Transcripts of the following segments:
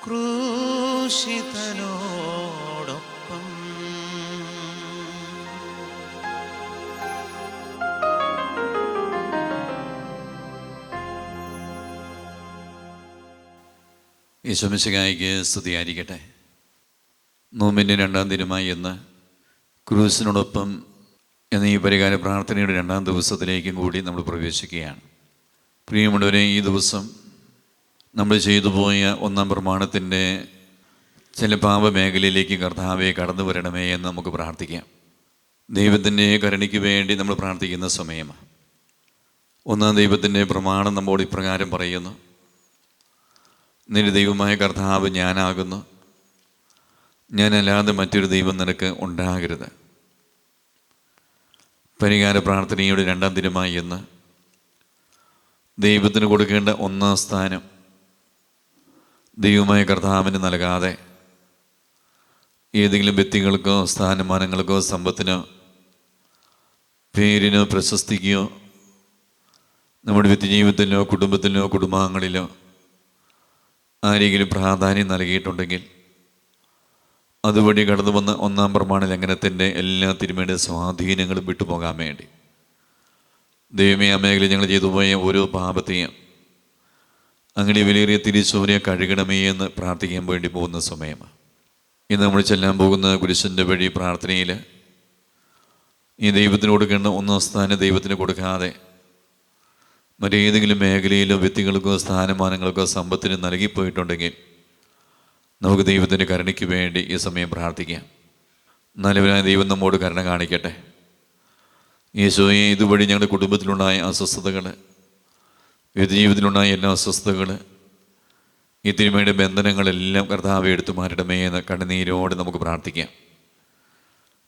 ക്രൂശിതനോടൊപ്പം. യേശുമിശിഹായ്ക്ക് സ്തുതിയായിരിക്കട്ടെ. നോമ്പിൻ്റെ 2-ാം ദിനമായി ഇന്ന് ക്രൂശിനോടൊപ്പം എന്ന ഈ പരിഹാര പ്രാർത്ഥനയുടെ 2-ാം ദിവസത്തിലേക്കും കൂടി നമ്മൾ പ്രവേശിക്കുകയാണ്. പ്രിയമുള്ളവരെ, ഈ ദിവസം നമ്മൾ ചെയ്തു പോയ 1-ാം പ്രമാണത്തിൻ്റെ ചില പാപമേഖലയിലേക്ക് കർത്താവെ കടന്നു വരണമേ എന്ന് നമുക്ക് പ്രാർത്ഥിക്കാം. ദൈവത്തിൻ്റെ കരുണയ്ക്ക് വേണ്ടി നമ്മൾ പ്രാർത്ഥിക്കുന്ന സമയമാണ്. 1-ാം ദൈവത്തിൻ്റെ പ്രമാണം നമ്മോട് ഇപ്രകാരം പറയുന്നു: നിന്റെ ദൈവമായ കർത്താവ് ഞാനാകുന്നു, ഞാനല്ലാതെ മറ്റൊരു ദൈവം നിനക്ക് ഉണ്ടാകരുത്. പരിഹാര പ്രാർത്ഥനയുടെ 2-ാം ദിനമായി ഇന്ന് ദൈവത്തിന് കൊടുക്കേണ്ട 1-ാം സ്ഥാനം ദൈവമായ കർത്താവിന് നൽകാതെ ഏതെങ്കിലും വ്യക്തികൾക്കോ സ്ഥാനമാനങ്ങൾക്കോ സമ്പത്തിനോ പേരിനോ പ്രശസ്തിക്കോ നമ്മുടെ വ്യക്തിജീവിതത്തിലോ കുടുംബത്തിലോ കുടുംബാംഗങ്ങളിലോ ആരെങ്കിലും പ്രാധാന്യം നൽകിയിട്ടുണ്ടെങ്കിൽ അതുവഴി കടന്നു വന്ന 1-ാം പ്രമാണ ലംഘനത്തിൻ്റെ എല്ലാ തിരുമേണ്ട സ്വാധീനങ്ങളും വിട്ടുപോകാൻ വേണ്ടി ദൈവമേ, ആ മേഖലയിൽ ഞങ്ങൾ ചെയ്തു പോയ ഓരോ പാപത്തെയും അങ്ങനെ വിലയേറിയ തിരിച്ചോരെ കഴുകണമേ എന്ന് പ്രാർത്ഥിക്കാൻ വേണ്ടി പോകുന്ന സമയമാണ്. ഇന്ന് നമ്മൾ ചെല്ലാൻ പോകുന്ന കുരിശിൻ്റെ വഴി പ്രാർത്ഥനയിൽ ഈ ദൈവത്തിന് കൊടുക്കേണ്ട 1-ാം സ്ഥാനം ദൈവത്തിന് കൊടുക്കാതെ മറ്റേതെങ്കിലും മേഖലയിലോ വ്യക്തികൾക്കോ സ്ഥാനമാനങ്ങൾക്കോ സമ്പത്തിന് നൽകിപ്പോയിട്ടുണ്ടെങ്കിൽ നമുക്ക് ദൈവത്തിൻ്റെ കരുണയ്ക്ക് വേണ്ടി ഈ സമയം പ്രാർത്ഥിക്കാം. നല്ലവനായ ദൈവം നമ്മോട് കരുണ കാണിക്കട്ടെ. യേശുവേ, ഇതുവഴി ഞങ്ങളുടെ കുടുംബത്തിലുണ്ടായ അസ്വസ്ഥതകൾ, വ്യക്തിജീവിതത്തിലുണ്ടായ എല്ലാ അസ്വസ്ഥതകൾ, ഈ തിരുമയുടെ ബന്ധനങ്ങളെല്ലാം കർത്താവെ എടുത്തു മാറ്റണമേ എന്ന് കണ്ണുനീരോടെ നമുക്ക് പ്രാർത്ഥിക്കാം.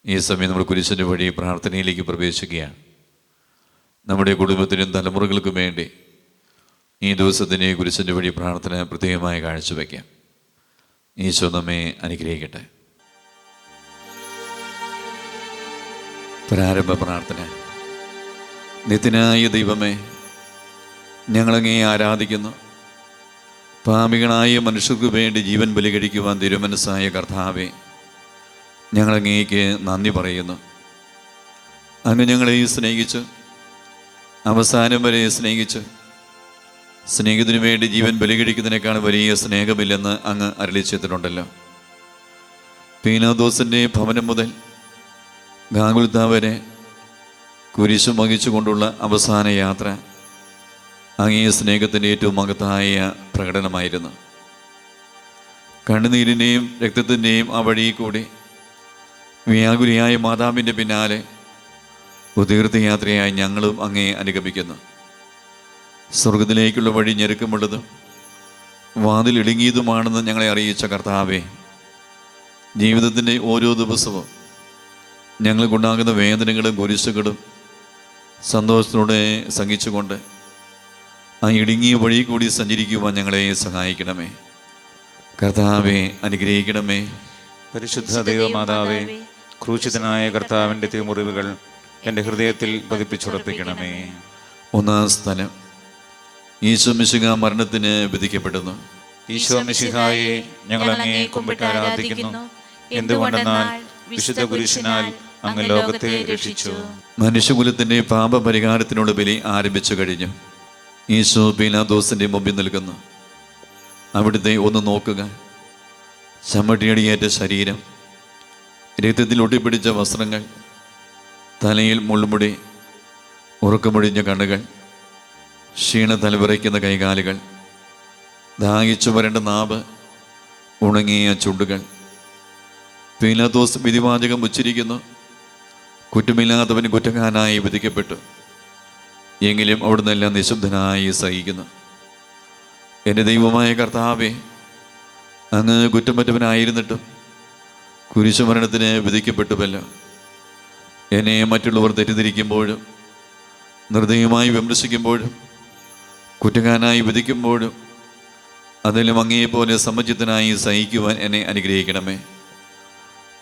ഈ സമയം നമ്മൾ കുരിശിൻ്റെ വഴി പ്രാർത്ഥനയിലേക്ക് പ്രവേശിക്കുകയാണ്. നമ്മുടെ കുടുംബത്തിനും തലമുറകൾക്കും വേണ്ടി ഈ ദിവസത്തിൻ്റെ കുരിശിൻ്റെ വഴി പ്രാർത്ഥന പ്രത്യേകമായി കാഴ്ചവെക്കാം. ഈശോ നമ്മെ അനുഗ്രഹിക്കട്ടെ. പ്രാരംഭ പ്രാർത്ഥന. നിത്യനായ ദൈവമേ, ഞങ്ങളങ്ങേ ആരാധിക്കുന്നു. പാപികളായ മനുഷ്യർക്ക് വേണ്ടി ജീവൻ ബലി കഴിക്കുവാൻ തിരുമനസ്സായ കർത്താവെ, ഞങ്ങളങ്ങേക്ക് നന്ദി പറയുന്നു. അങ്ങ് ഞങ്ങളെ സ്നേഹിച്ച് അവസാനം വരെ സ്നേഹിച്ച് സ്നേഹത്തിനു വേണ്ടി ജീവൻ ബലി കഴിക്കുന്നതിനേക്കാൾ വലിയ സ്നേഹമില്ലെന്ന് അങ്ങ് അരുളിച്ചെയ്തിട്ടുണ്ടല്ലോ. പീലാത്തോസിൻ്റെ ഭവനം മുതൽ ഗാഗുൽത്താ വരെ കുരിശും വഹിച്ചുകൊണ്ടുള്ള അവസാന യാത്ര അങ്ങേ സ്നേഹത്തിൻ്റെ ഏറ്റവും മഹത്തായ പ്രകടനമായിരുന്നു. കണ്ണുനീരിൻ്റെയും രക്തത്തിൻ്റെയും ആ വഴിയിൽ കൂടി വ്യാകുലിയായ മാതാവിൻ്റെ പിന്നാലെ തീർത്ഥയാത്രയായി ഞങ്ങളും അങ്ങേ അനുഗമിക്കുന്നു. സ്വർഗത്തിലേക്കുള്ള വഴി ഞെരുക്കമുള്ളതും വാതിലിടുങ്ങിയതുമാണെന്ന് ഞങ്ങളെ അറിയിച്ച കർത്താവെ, ജീവിതത്തിൻ്റെ ഓരോ ദിവസവും ഞങ്ങൾക്കുണ്ടാകുന്ന വേദനകളും കുരിശുകളും സന്തോഷത്തോടെ സഹിച്ചുകൊണ്ട് ആ ഇടുങ്ങിയ വഴി കൂടി സഞ്ചരിക്കുവാൻ ഞങ്ങളെ സഹായിക്കണമേ. കർത്താവെ അനുഗ്രഹിക്കണമേ. പരിശുദ്ധ ദൈവമാതാവേ, ക്രൂശിതനായ കർത്താവിൻ്റെ തിരുമുറിവുകൾ എൻ്റെ ഹൃദയത്തിൽ പതിപ്പിച്ചുറപ്പിക്കണമേ. 1-ാം സ്ഥലം. ഈശോ മിശിഹാ മരണത്തിന് വിധിക്കപ്പെടുന്നു. ഈശോ മിശിഹായെ ഞങ്ങൾ അങ്ങയെ കുമ്പിട്ട് ആരാധിക്കുന്നു. എന്തുകൊണ്ടെന്നാൽ വിശുദ്ധ കുരിശിനാൽ അങ്ങ് ലോകത്തെ രക്ഷിച്ചു. മനുഷ്യകുലത്തിൻ്റെ പാപപരിഹാരത്തിനുള്ള ബലി ആരംഭിച്ചു കഴിഞ്ഞു. ഈശോ പീലാത്തോസിൻ്റെ മുമ്പിൽ നിൽക്കുന്നു. അവിടുത്തെ ഒന്ന് നോക്കുക. ചമ്മട്ടിയടിയേറ്റ ശരീരം, രക്തത്തിൽ ഒട്ടിപ്പിടിച്ച വസ്ത്രങ്ങൾ, തലയിൽ മുൾമുടി, ഉറക്കമൊഴിഞ്ഞ കണ്ണുകൾ, ക്ഷീണ തലവിറയ്ക്കുന്ന കൈകാലുകൾ, ദാഹിച്ചു വരേണ്ട നാവ്, ഉണങ്ങിയ ചുണ്ടുകൾ. പീലാത്തോസ് വിധിവാചകം ഉച്ചരിക്കുന്നു. കുറ്റമില്ലാത്തവൻ കുറ്റക്കാരനായി വിധിക്കപ്പെട്ടു. എങ്കിലും അവിടുന്ന് എല്ലാം നിശബ്ദനായി സഹിക്കുന്നു. എൻ്റെ ദൈവമായ കർത്താവെ, അങ്ങ് കുറ്റമറ്റവനായിരുന്നിട്ടും കുരിശുമരണത്തിന് വിധിക്കപ്പെട്ടുവല്ലോ. എന്നെ മറ്റുള്ളവർ തെറ്റിദ്ധരിക്കുമ്പോഴും നിർദ്ദയമായി വിമർശിക്കുമ്പോഴും കുറ്റക്കാരനായി വിധിക്കുമ്പോഴും അതിലും അങ്ങേപോലെ സമചിത്തനായി സഹിക്കുവാൻ എന്നെ അനുഗ്രഹിക്കണമേ.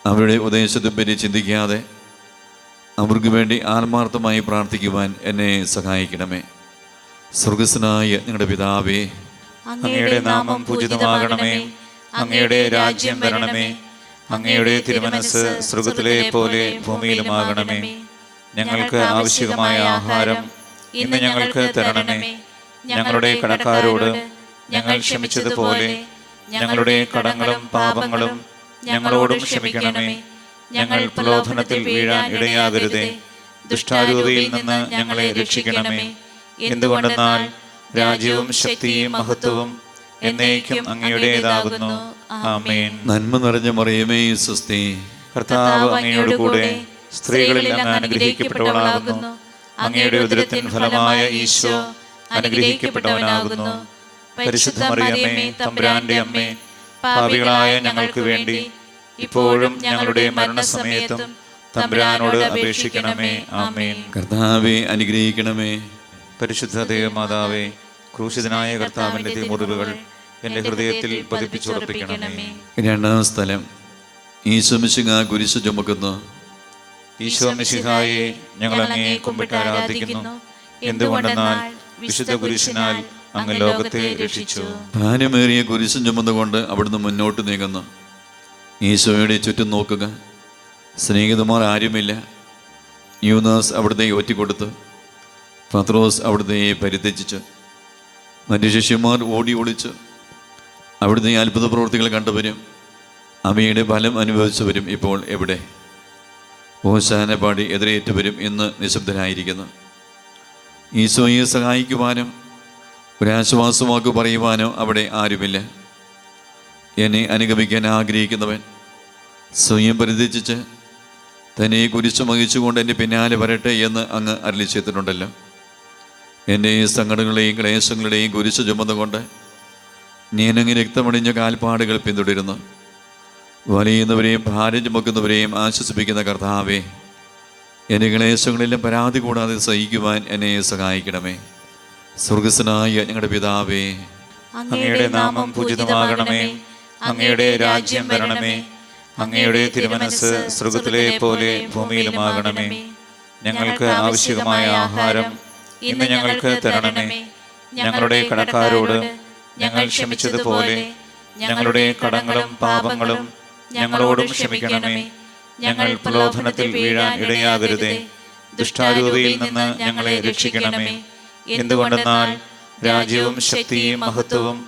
അവരുടെ ഉപദേശത്തെപ്പറ്റി ചിന്തിക്കാതെ അവർക്ക് വേണ്ടി ആത്മാർത്ഥമായി പ്രാർത്ഥിക്കുവാൻ എന്നെ സഹായിക്കണമേ. സ്വർഗസ്വനായ ഞങ്ങളുടെ പിതാവേ, അങ്ങയുടെ നാമം പൂജിതമാകണമേ. അങ്ങയുടെ രാജ്യം വരണമേ. അങ്ങയുടെ തിരുമനസ് സ്വർഗ്ഗത്തിലെ പോലെ ഭൂമിയിലുമാകണമേ. ഞങ്ങൾക്ക് ആവശ്യമായ ആഹാരം ഇന്ന് ഞങ്ങൾക്ക് തരണമേ. ഞങ്ങളുടെ കടക്കാരോട് ഞങ്ങൾ ക്ഷമിച്ചതുപോലെ ഞങ്ങളുടെ കടങ്ങളും പാപങ്ങളും ഞങ്ങളോടും ക്ഷമിക്കണമേ. ഞങ്ങൾ പ്രലോഭനത്തിൽ വീഴാൻ ഇടയാകരുതേ. ദുഷ്ടാരൂപിയിൽ നിന്ന് ഞങ്ങളെ രക്ഷിക്കണമേ. എന്തുകൊണ്ടെന്നാൽ രാജ്യവും ശക്തിയും മഹത്വവും എന്നേക്കും അങ്ങയുടേതാകുന്നു. ആമേൻ. നന്മ നിറഞ്ഞ മറിയമേ സ്വസ്തി, കർത്താവ് അങ്ങയോട് കൂടെ സ്ത്രീകളിൽ അങ്ങ് അനുഗ്രഹിക്കപ്പെട്ടവളാകുന്നു. അങ്ങയുടെ ഉദരത്തിൻ ഫലമായ ഈശോ അനുഗ്രഹിക്കപ്പെട്ടവനാകുന്നു. പരിശുദ്ധ മറിയമേ, തമ്പുരാന്റെ അമ്മേ, പാപികളായ ഞങ്ങൾക്ക് വേണ്ടി ഇപ്പോഴും ഞങ്ങളുടെ മരണസമയത്തും തമ്പുരാനോട് അപേക്ഷിക്കണമേ. ആമേൻ. കർത്താവെ അനുഗ്രഹിക്കണമേ. പരിശുദ്ധ ദേവമാതാവേ, ക്രൂശിതനായ കർത്താവിന്റെ തിരുമുറിവുകൾ എൻ്റെ ഹൃദയത്തിൽ പതിപ്പിച്ചുറപ്പിക്കണമേ. രണ്ടാം സ്ഥലം, ഈശോ മിശിഹാ കുരിശ് ചുമക്കുന്നു. ഈശോ മിശിഹായെ ഞങ്ങൾ അങ്ങയെ കുമ്പിട്ട് ആരാധിക്കുന്നു. എന്തുകൊണ്ടെന്നാൽ വിശുദ്ധ കുരിശിനാൽ അങ്ങ് ലോകത്തെ രക്ഷിച്ചു. ഭാരമേറിയ കുരിശും ചുമന്നുകൊണ്ട് അവിടുന്ന് മുന്നോട്ട് നീങ്ങുന്നു. ഈശോയുടെ ചുറ്റും നോക്കുക. സ്നേഹിതന്മാർ ആരുമില്ല. യൂദാസ് അവിടുത്തെ ഒറ്റിക്കൊടുത്തു. പത്രോസ് അവിടുത്തെ പരിത്യജിച്ചു. മറ്റു ശിഷ്യന്മാർ ഓടി ഒളിച്ചു. അവിടുത്തെ അത്ഭുത പ്രവൃത്തികൾ കണ്ടവരും അവയുടെ ഫലം അനുഭവിച്ചവരും ഇപ്പോൾ എവിടെ? ഹോശാന പാടി എതിരേറ്റവരും ഇന്ന് നിശബ്ദരായിരിക്കുന്നു. ഈശോയെ സഹായിക്കുവാനോ ഒരാശ്വാസവാക്ക് പറയുവാനോ അവിടെ ആരുമില്ല. എന്നെ അനുഗമിക്കാൻ ആഗ്രഹിക്കുന്നവൻ സ്വയം പരിത്യജിച്ച് തന്നെ കുരിശ് വഹിച്ചുകൊണ്ട് എൻ്റെ പിന്നാലെ വരട്ടെ എന്ന് അങ്ങ് അരുളി ചെയ്തിട്ടുണ്ടല്ലോ. എൻ്റെ സങ്കടങ്ങളുടെയും ക്ലേശങ്ങളുടെയും കുരിശ് ചുമന്നുകൊണ്ട് ഞാനങ്ങ് രക്തമണിഞ്ഞ കാൽപ്പാടുകൾ പിന്തുടരുന്നു. വലയുന്നവരെയും ഭാരം ചുമക്കുന്നവരെയും ആശ്വസിപ്പിക്കുന്ന കർത്താവേ, എൻ്റെ ക്ലേശങ്ങളെല്ലാം പരാതി കൂടാതെ സഹിക്കുവാൻ എന്നെ സഹായിക്കണമേ. സ്വർഗസ്വനായ ഞങ്ങളുടെ പിതാവേ, അങ്ങയുടെ നാമം പൂജിതമാകണമേ. അങ്ങയുടെ രാജ്യം വരണമേ. അങ്ങയുടെ തിരുമനസ് സ്വർഗ്ഗത്തിലെ പോലെ ഭൂമിയിലുമാകണമേ. ഞങ്ങൾക്ക് ആവശ്യമായ ആഹാരം ഇന്ന് ഞങ്ങൾക്ക് തരണമേ. ഞങ്ങളുടെ കടക്കാരോട് ഞങ്ങൾ ക്ഷമിച്ചതുപോലെ ഞങ്ങളുടെ കടങ്ങളും പാപങ്ങളും ഞങ്ങളോടും ക്ഷമിക്കണമേ. ഞങ്ങൾ പ്രലോഭനത്തിൽ വീഴാൻ ഇടയാകരുതേ. ദുഷ്ടാരൂപിയിൽ നിന്ന് ഞങ്ങളെ രക്ഷിക്കണമേ. എന്തുകൊണ്ടെന്നാൽ രാജ്യവും ശക്തിയും മഹത്വവും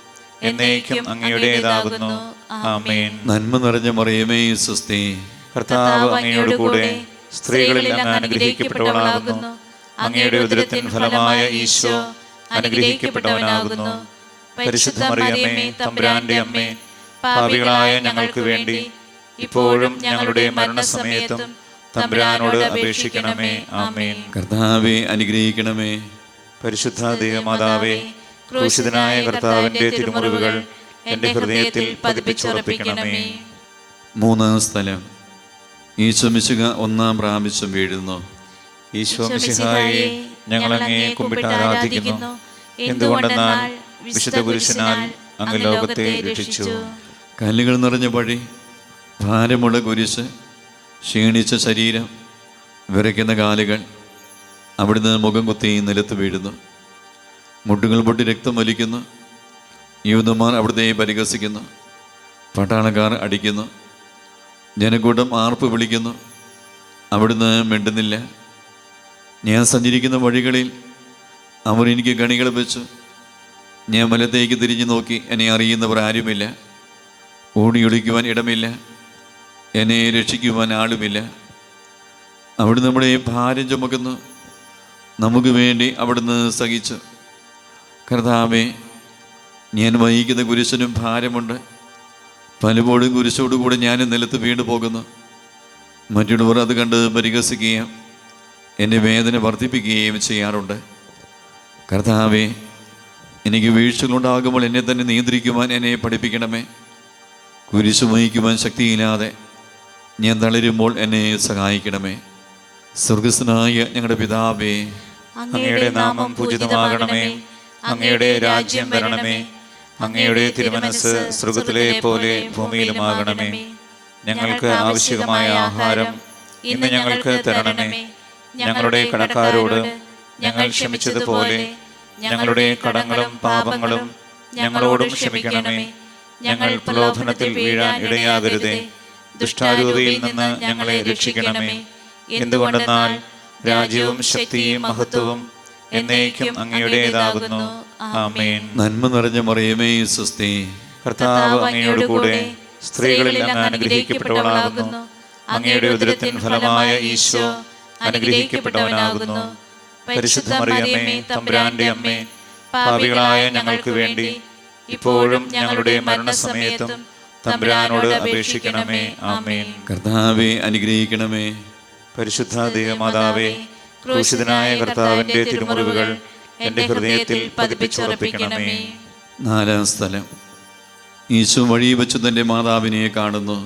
എന്നേക്കും അങ്ങയുടേതാകുന്നു. ആമേൻ. നന്മ നിറഞ്ഞ മറിയമേ സ്വസ്തി, കർത്താവ് അങ്ങയോട് കൂടെ സ്ത്രീകളിൽ അങ്ങ് അനുഗ്രഹിക്കപ്പെട്ടവളാകുന്നു. അങ്ങയുടെ ഉദരത്തിൻ ഫലമായ ഈശോ അനുഗ്രഹിക്കപ്പെട്ടവനാകുന്നു. പരിശുദ്ധ മറിയമേ, തമ്പുരാന്റെ അമ്മേ, പാപികളായ ഞങ്ങൾക്ക് വേണ്ടി ഇപ്പോഴും ഞങ്ങളുടെ മരണസമയത്തും തമ്പുരാനോട് അപേക്ഷിക്കണമേ. ആമേൻ. കർത്താവെ അനുഗ്രഹിക്കണമേ. പരിശുദ്ധ ദേവമാതാവേ, ക്രൂശിതനായ കർത്താവിന്റെ തിരുമുറിവുകൾ എൻ്റെ ഹൃദയത്തിൽ പതിപ്പിച്ചുറപ്പിക്കണമേ. മൂന്നാം സ്ഥലം, ഈശോ മിശിഹാ ഒന്നാം പ്രാവശ്യം വീഴുന്നു. ഈശോ മിശിഹായെ ഞങ്ങൾ അങ്ങയെ കുമ്പിട്ട് ആരാധിക്കുന്നു. എന്തുകൊണ്ടെന്നാൽ വിശുദ്ധ കുരിശിനാൽ അങ്ങ് ലോകത്തെ രക്ഷിച്ചു. കല്ലുകൾ നിറഞ്ഞ വഴി, ഭാരമുള്ള കുരിശ്, ക്ഷീണിച്ച ശരീരം, വിറയ്ക്കുന്ന കാലുകൾ, അവിടുന്ന് മുഖം കുത്തി നിലത്ത് വീഴുന്നു. മുട്ടുകൾ പൊട്ടി രക്തം വലിക്കുന്നു. യൂദന്മാർ അവിടുത്തെ പരിഹസിക്കുന്നു. പട്ടാളക്കാർ അടിക്കുന്നു. ജനക്കൂട്ടം ആർപ്പ് വിളിക്കുന്നു. അവിടുന്ന് മിണ്ടുന്നില്ല. ഞാൻ സഞ്ചരിക്കുന്ന വഴികളിൽ അവർ എനിക്ക് കണികൾ വെച്ചു. ഞാൻ വലത്തേക്ക് തിരിഞ്ഞു നോക്കി. എന്നെ അറിയുന്നവർ ആരുമില്ല. ഓടിയൊളിക്കുവാൻ ഇടമില്ല. എന്നെ രക്ഷിക്കുവാൻ ആളുമില്ല. അവിടുന്ന് നമ്മുടെ ഭാരം ചുമക്കുന്നു. നമുക്ക് വേണ്ടി അവിടുന്ന് സഹിച്ചു. കർത്താവേ, ഞാൻ വഹിക്കുന്ന കുരിശിനും ഭാരമുണ്ട്. പലപ്പോഴും കുരിശോടുകൂടെ ഞാൻ നിലത്ത് വീണു പോകുന്നു. മറ്റുള്ളവർ അത് കണ്ട് പരിഹസിക്കുകയും എൻ്റെ വേദന വർദ്ധിപ്പിക്കുകയും ചെയ്യാറുണ്ട്. കർത്താവേ, എനിക്ക് വീഴ്ചകളുണ്ടാകുമ്പോൾ എന്നെ തന്നെ നിയന്ത്രിക്കുവാൻ എന്നെ പഠിപ്പിക്കണമേ. കുരിശ് വഹിക്കുവാൻ ശക്തിയില്ലാതെ ഞാൻ തളരുമ്പോൾ എന്നെ സഹായിക്കണമേ. സ്വർഗസ്വനായ ഞങ്ങളുടെ പിതാവേ, അങ്ങയുടെ നാമം പൂജിതമാകണമേ. അങ്ങയുടെ രാജ്യം വരണമേ. അങ്ങയുടെ തിരുമനസ് സ്വർഗ്ഗത്തിലെ പോലെ ഭൂമിയിലുമാകണമേ. ഞങ്ങൾക്ക് ആവശ്യമായ ആഹാരം ഇന്ന് ഞങ്ങൾക്ക് തരണമേ. ഞങ്ങളുടെ കടക്കാരോട് ഞങ്ങൾ ക്ഷമിച്ചതുപോലെ ഞങ്ങളുടെ കടങ്ങളും പാപങ്ങളും ഞങ്ങളോടും ക്ഷമിക്കണമേ. ഞങ്ങൾ പ്രലോഭനത്തിൽ വീഴാൻ ഇടയാകരുതേ. ദുഷ്ടാരൂപിയിൽ നിന്ന് ഞങ്ങളെ രക്ഷിക്കണമേ. എന്തുകൊണ്ടെന്നാൽ രാജ്യവും ശക്തിയും മഹത്വവും എന്നേക്കും അങ്ങയുടേതാകുന്നു. ആമേൻ. നന്മ നിറഞ്ഞ മറിയമേ സ്വസ്തി, കർത്താവ് അങ്ങയോടുകൂടെ സ്ത്രീകളിൽ അങ്ങ് അനുഗ്രഹിക്കപ്പെട്ടവളാകുന്നു. അങ്ങയുടെ ഉദരത്തിൻ ഫലമായ ഈശോ അനുഗ്രഹിക്കപ്പെട്ടവനാകുന്നു. പരിശുദ്ധ മറിയമേ, തമ്പുരാന്റെ അമ്മേ, പാപികളായ ഞങ്ങൾക്ക് വേണ്ടി ഇപ്പോഴും ഞങ്ങളുടെ മരണസമയത്തും തമ്പുരാനോട് അപേക്ഷിക്കണമേ. ആമേൻ. കർത്താവെ അനുഗ്രഹിക്കണമേ. പരിശുദ്ധ ദൈവമാതാവേ, ക്രൂശിതനായ കർത്താവിന്റെ തിരുമുറിവുകൾ എൻ്റെ ഹൃദയത്തിൽ പതിപ്പിച്ചുറപ്പിക്കണമേ. നാലാം സ്ഥലം. ഈശോ വഴി വെച്ച് തൻ്റെ മാതാവിനെ കാണുന്നു.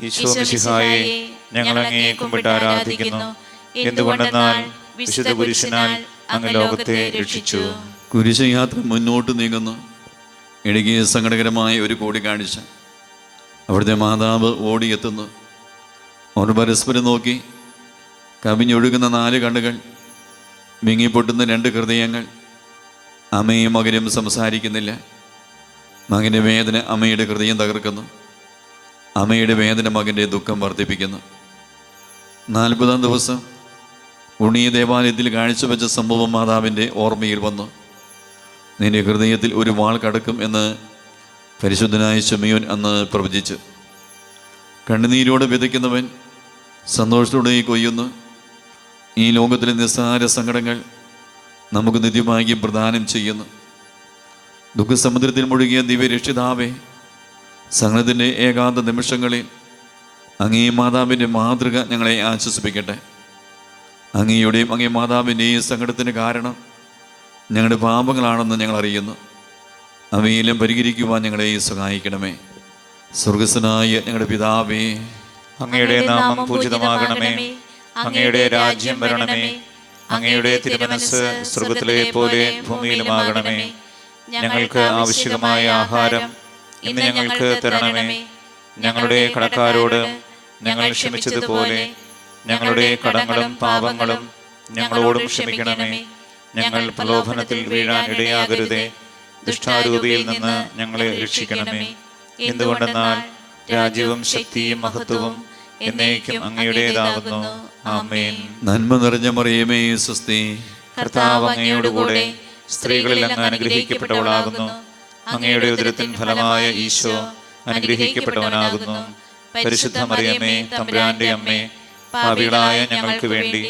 ഈശോ മിശിഹായെ, ഞങ്ങൾ അങ്ങയെ കുമ്പിട്ട് ആരാധിക്കുന്നു. എന്തുകൊണ്ടെന്നാൽ വിശുദ്ധ കുരിശിനാൽ അങ്ങ് ലോകത്തെ രക്ഷിച്ചു. കുരിശയാത്ര മുന്നോട്ട് നീങ്ങുന്നു. ഇടുങ്ങിയ സങ്കടകരമായ ഒരു കൂടിക്കാഴ്ച. അവിടുത്തെ മാതാവ് ഓടിയെത്തുന്നു. അവർ പരസ്പരം നോക്കി. കവിഞ്ഞൊഴുകുന്ന 4 കണ്ണുകൾ, വിങ്ങിപ്പൊട്ടുന്ന 2 ഹൃദയങ്ങൾ. അമ്മയും മകനും സംസാരിക്കുന്നില്ല. മകൻ്റെ വേദന അമ്മയുടെ ഹൃദയം തകർക്കുന്നു. അമ്മയുടെ വേദന മകൻ്റെ ദുഃഖം വർദ്ധിപ്പിക്കുന്നു. 40-ാം ദിവസം ഉണ്ണീയ ദേവാലയത്തിൽ കാഴ്ചവെച്ച സംഭവം മാതാവിൻ്റെ ഓർമ്മയിൽ വന്നു. നിന്റെ ഹൃദയത്തിൽ ഒരു വാൾ കടക്കും എന്ന് പരിശുദ്ധനായ ശിമയോൻ അന്ന് പ്രവചിച്ചു. കണ്ണുനീരോടെ വിതയ്ക്കുന്നവൻ സന്തോഷത്തോടെ കൊയ്യുന്നു. ഈ ലോകത്തിലെ നിസ്സാര സങ്കടങ്ങൾ നമുക്ക് നിത്യമായി പ്രദാനം ചെയ്യുന്നു. ദുഃഖസമുദ്രത്തിൽ മുഴുകിയ ദിവ്യരക്ഷിതാവേ, സങ്കടത്തിൻ്റെ ഏകാന്ത നിമിഷങ്ങളിൽ അങ്ങേ മാതാവിൻ്റെ മാതൃക ഞങ്ങളെ ആശ്വസിപ്പിക്കട്ടെ. അങ്ങയുടെയും അങ്ങേ മാതാവിൻ്റെയും സങ്കടത്തിന് കാരണം ഞങ്ങളുടെ പാപങ്ങളാണെന്ന് ഞങ്ങൾ അറിയുന്നു. അവയെല്ലാം പരിഹരിക്കുവാൻ ഞങ്ങളെ സഹായിക്കണമേ. സ്വർഗസ്ഥനായ ഞങ്ങളുടെ പിതാവേ, അങ്ങയുടെ നാമം പൂജിതമാകണമേ. അങ്ങയുടെ രാജ്യം വരണമേ. അങ്ങയുടെ തിരുമനസ്സ് സ്വർഗ്ഗത്തിലെ പോലെ ഭൂമിയിലുമാകണമേ. ഞങ്ങൾക്ക് ആവശ്യമായ ആഹാരം ഇന്ന് ഞങ്ങൾക്ക് തരണമേ. ഞങ്ങളുടെ കടക്കാരോട് ഞങ്ങൾ ക്ഷമിച്ചതുപോലെ ഞങ്ങളുടെ കടങ്ങളും പാപങ്ങളും ഞങ്ങളോടും ക്ഷമിക്കണമേ. ഞങ്ങൾ പ്രലോഭനത്തിൽ വീഴാൻ ഇടയാകരുതേ. ദുഷ്ടാരൂപിയിൽ നിന്ന് ഞങ്ങളെ രക്ഷിക്കണമേ. എന്തുകൊണ്ടെന്നാൽ രാജ്യവും ശക്തിയും മഹത്വവും എന്നേക്കും അങ്ങയുടേതാകുന്നു. ആമേൻ. നന്മ നിറഞ്ഞ മറിയമേ സ്വസ്തി, കർത്താവ് അങ്ങയോടുകൂടെ സ്ത്രീകളിൽ അങ്ങ് അനുഗ്രഹിക്കപ്പെട്ടവളാകുന്നു. അങ്ങയുടെ ഉദരത്തിൻ ഫലമായ ഈശോ അനുഗ്രഹിക്കപ്പെട്ടവനാകുന്നു. പരിശുദ്ധ മറിയമേ, തമ്പുരാന്റെ അമ്മേ, പാപികളായ ഞങ്ങൾക്ക് വേണ്ടി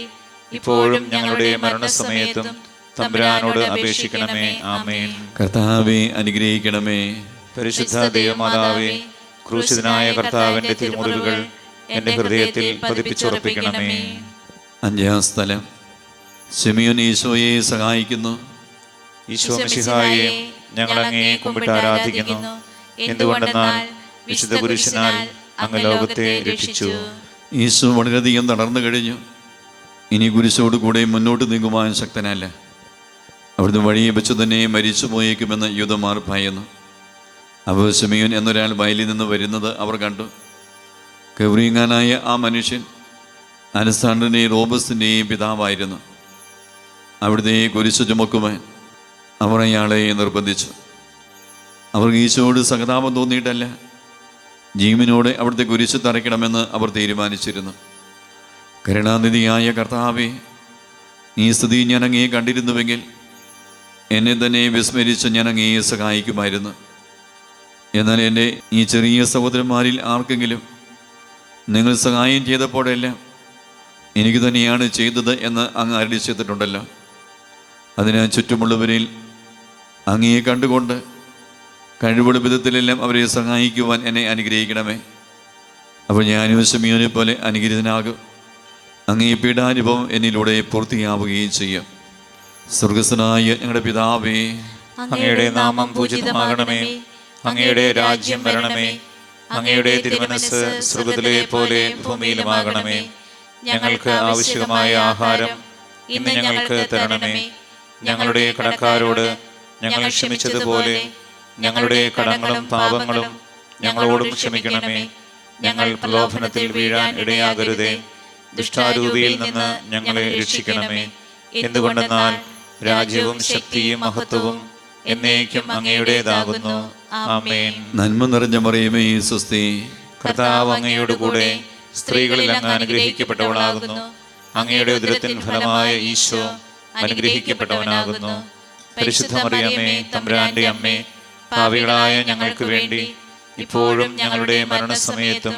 ഇപ്പോഴും ഞങ്ങളുടെ മരണസമയത്തും തമ്പുരാനോട് അപേക്ഷിക്കണമേ. ആമേൻ. കർത്താവെ അനുഗ്രഹിക്കണമേ. പരിശുദ്ധ ദൈവമാതാവേ, ക്രൂശിതനായ കർത്താവിന്റെ തിരുമുറിവുകൾ എൻ്റെ ഹൃദയത്തിൽ പതിപ്പിച്ചുറപ്പിക്കണമേ. 5-ാം സ്ഥലം. ശിമയോൻ ഈശോയെ സഹായിക്കുന്നു. ഈശോ മിശിഹായെ, ഞങ്ങൾ അങ്ങയെ കുമ്പിട്ട് ആരാധിക്കുന്നു. എന്തുകൊണ്ടെന്നാൽ വിശുദ്ധ കുരിശിനാൽ അങ്ങ് ലോകത്തെ രക്ഷിച്ചു. ഈശോ വളരെയധികം തളർന്നു കഴിഞ്ഞു. ഇനി കുരിശോട് കൂടെ മുന്നോട്ട് നീങ്ങുവാൻ ശക്തനല്ല. അവിടുന്ന് വഴിയെ വെച്ച് തന്നെ മരിച്ചു പോയേക്കുമെന്ന് യൂദന്മാർ ഭയന്നു. അപ്പോൾ ശിമയോൻ എന്നൊരാൾ വയലിൽ നിന്ന് വരുന്നത് അവർ കണ്ടു. കവറിയങ്ങാനായ ആ മനുഷ്യൻ അലക്സാണ്ടറിൻ്റെയും റോബസിൻ്റെയും പിതാവായിരുന്നു. അവിടുത്തെ കുരിശ് ചുമക്കുവാൻ അവർ അയാളെ നിർബന്ധിച്ചു. അവർക്ക് ഈശോയോട് സഹതാപം തോന്നിയിട്ടല്ല, ജീവനോടെ അവിടുത്തെ കുരിശ് തറയ്ക്കണമെന്ന് അവർ തീരുമാനിച്ചിരുന്നു. കരുണാനിധിയായ കർത്താവേ, ഈ സ്ഥിതി ഞാൻ അങ്ങയെ കണ്ടിരുന്നുവെങ്കിൽ എന്നെ തന്നെ വിസ്മരിച്ച് ഞാൻ അങ്ങയെ സഹായിക്കുമായിരുന്നു. എന്നാൽ എൻ്റെ ഈ ചെറിയ സഹോദരന്മാരിൽ ആർക്കെങ്കിലും നിങ്ങൾ സഹായം ചെയ്തപ്പോഴെല്ലാം എനിക്ക് തന്നെയാണ് ചെയ്തത് എന്ന് അങ്ങ് അരുളി ചെയ്തിട്ടുണ്ടല്ലോ. അതിനാൽ ചുറ്റുമുള്ളവരിൽ അങ്ങയെ കണ്ടുകൊണ്ട് കഴിവുള്ള വിധത്തിലെല്ലാം അവരെ സഹായിക്കുവാൻ എന്നെ അനുഗ്രഹിക്കണമേ. അപ്പോൾ ഞാനും ശിമയോനെ പോലെ അനുഗ്രഹീതനാകും. അങ്ങേ പീഡാനുഭവം എന്നിലൂടെ പൂർത്തിയാവുകയും ചെയ്യും. സ്വർഗസ്ഥനായ ഞങ്ങളുടെ പിതാവേ, അങ്ങയുടെ നാമം പൂജിതമാകണമേ. അങ്ങയുടെ രാജ്യം വരണമേ. അങ്ങയുടെ തിരുമനസ്സ് സ്വർഗ്ഗത്തിലെ പോലെ ഭൂമിയിലുമാകണമേ. ഞങ്ങൾക്ക് ആവശ്യമായ ആഹാരം ഇന്ന് ഞങ്ങൾക്ക് തരണമേ. ഞങ്ങളുടെ കടക്കാരോട് ഞങ്ങൾ ക്ഷമിച്ചതുപോലെ ഞങ്ങളുടെ കടങ്ങളും പാപങ്ങളും ഞങ്ങളോടും ക്ഷമിക്കണമേ. ഞങ്ങൾ പ്രലോഭനത്തിൽ വീഴാൻ ഇടയാകരുതേ. ദുഷ്ടാരൂപിയിൽ നിന്ന് ഞങ്ങളെ രക്ഷിക്കണമേ. എന്തുകൊണ്ടെന്നാൽ രാജ്യവും ശക്തിയും മഹത്വവും എന്നേക്കും അങ്ങയുടേതാകുന്നു. ആമേൻ. നന്മ നിറഞ്ഞ മറിയമേ സ്വസ്തി, കർത്താവ് അങ്ങയോട് കൂടെ സ്ത്രീകളിൽ അങ്ങ് അനുഗ്രഹിക്കപ്പെട്ടവളാകുന്നു. അങ്ങയുടെ ഉദരത്തിൻ ഫലമായ ഈശോ അനുഗ്രഹിക്കപ്പെട്ടവനാകുന്നു. പരിശുദ്ധ മറിയമേ, തമ്പുരാന്റെ അമ്മേ, പാപികളായ ഞങ്ങൾക്ക് വേണ്ടി ഇപ്പോഴും ഞങ്ങളുടെ മരണസമയത്തും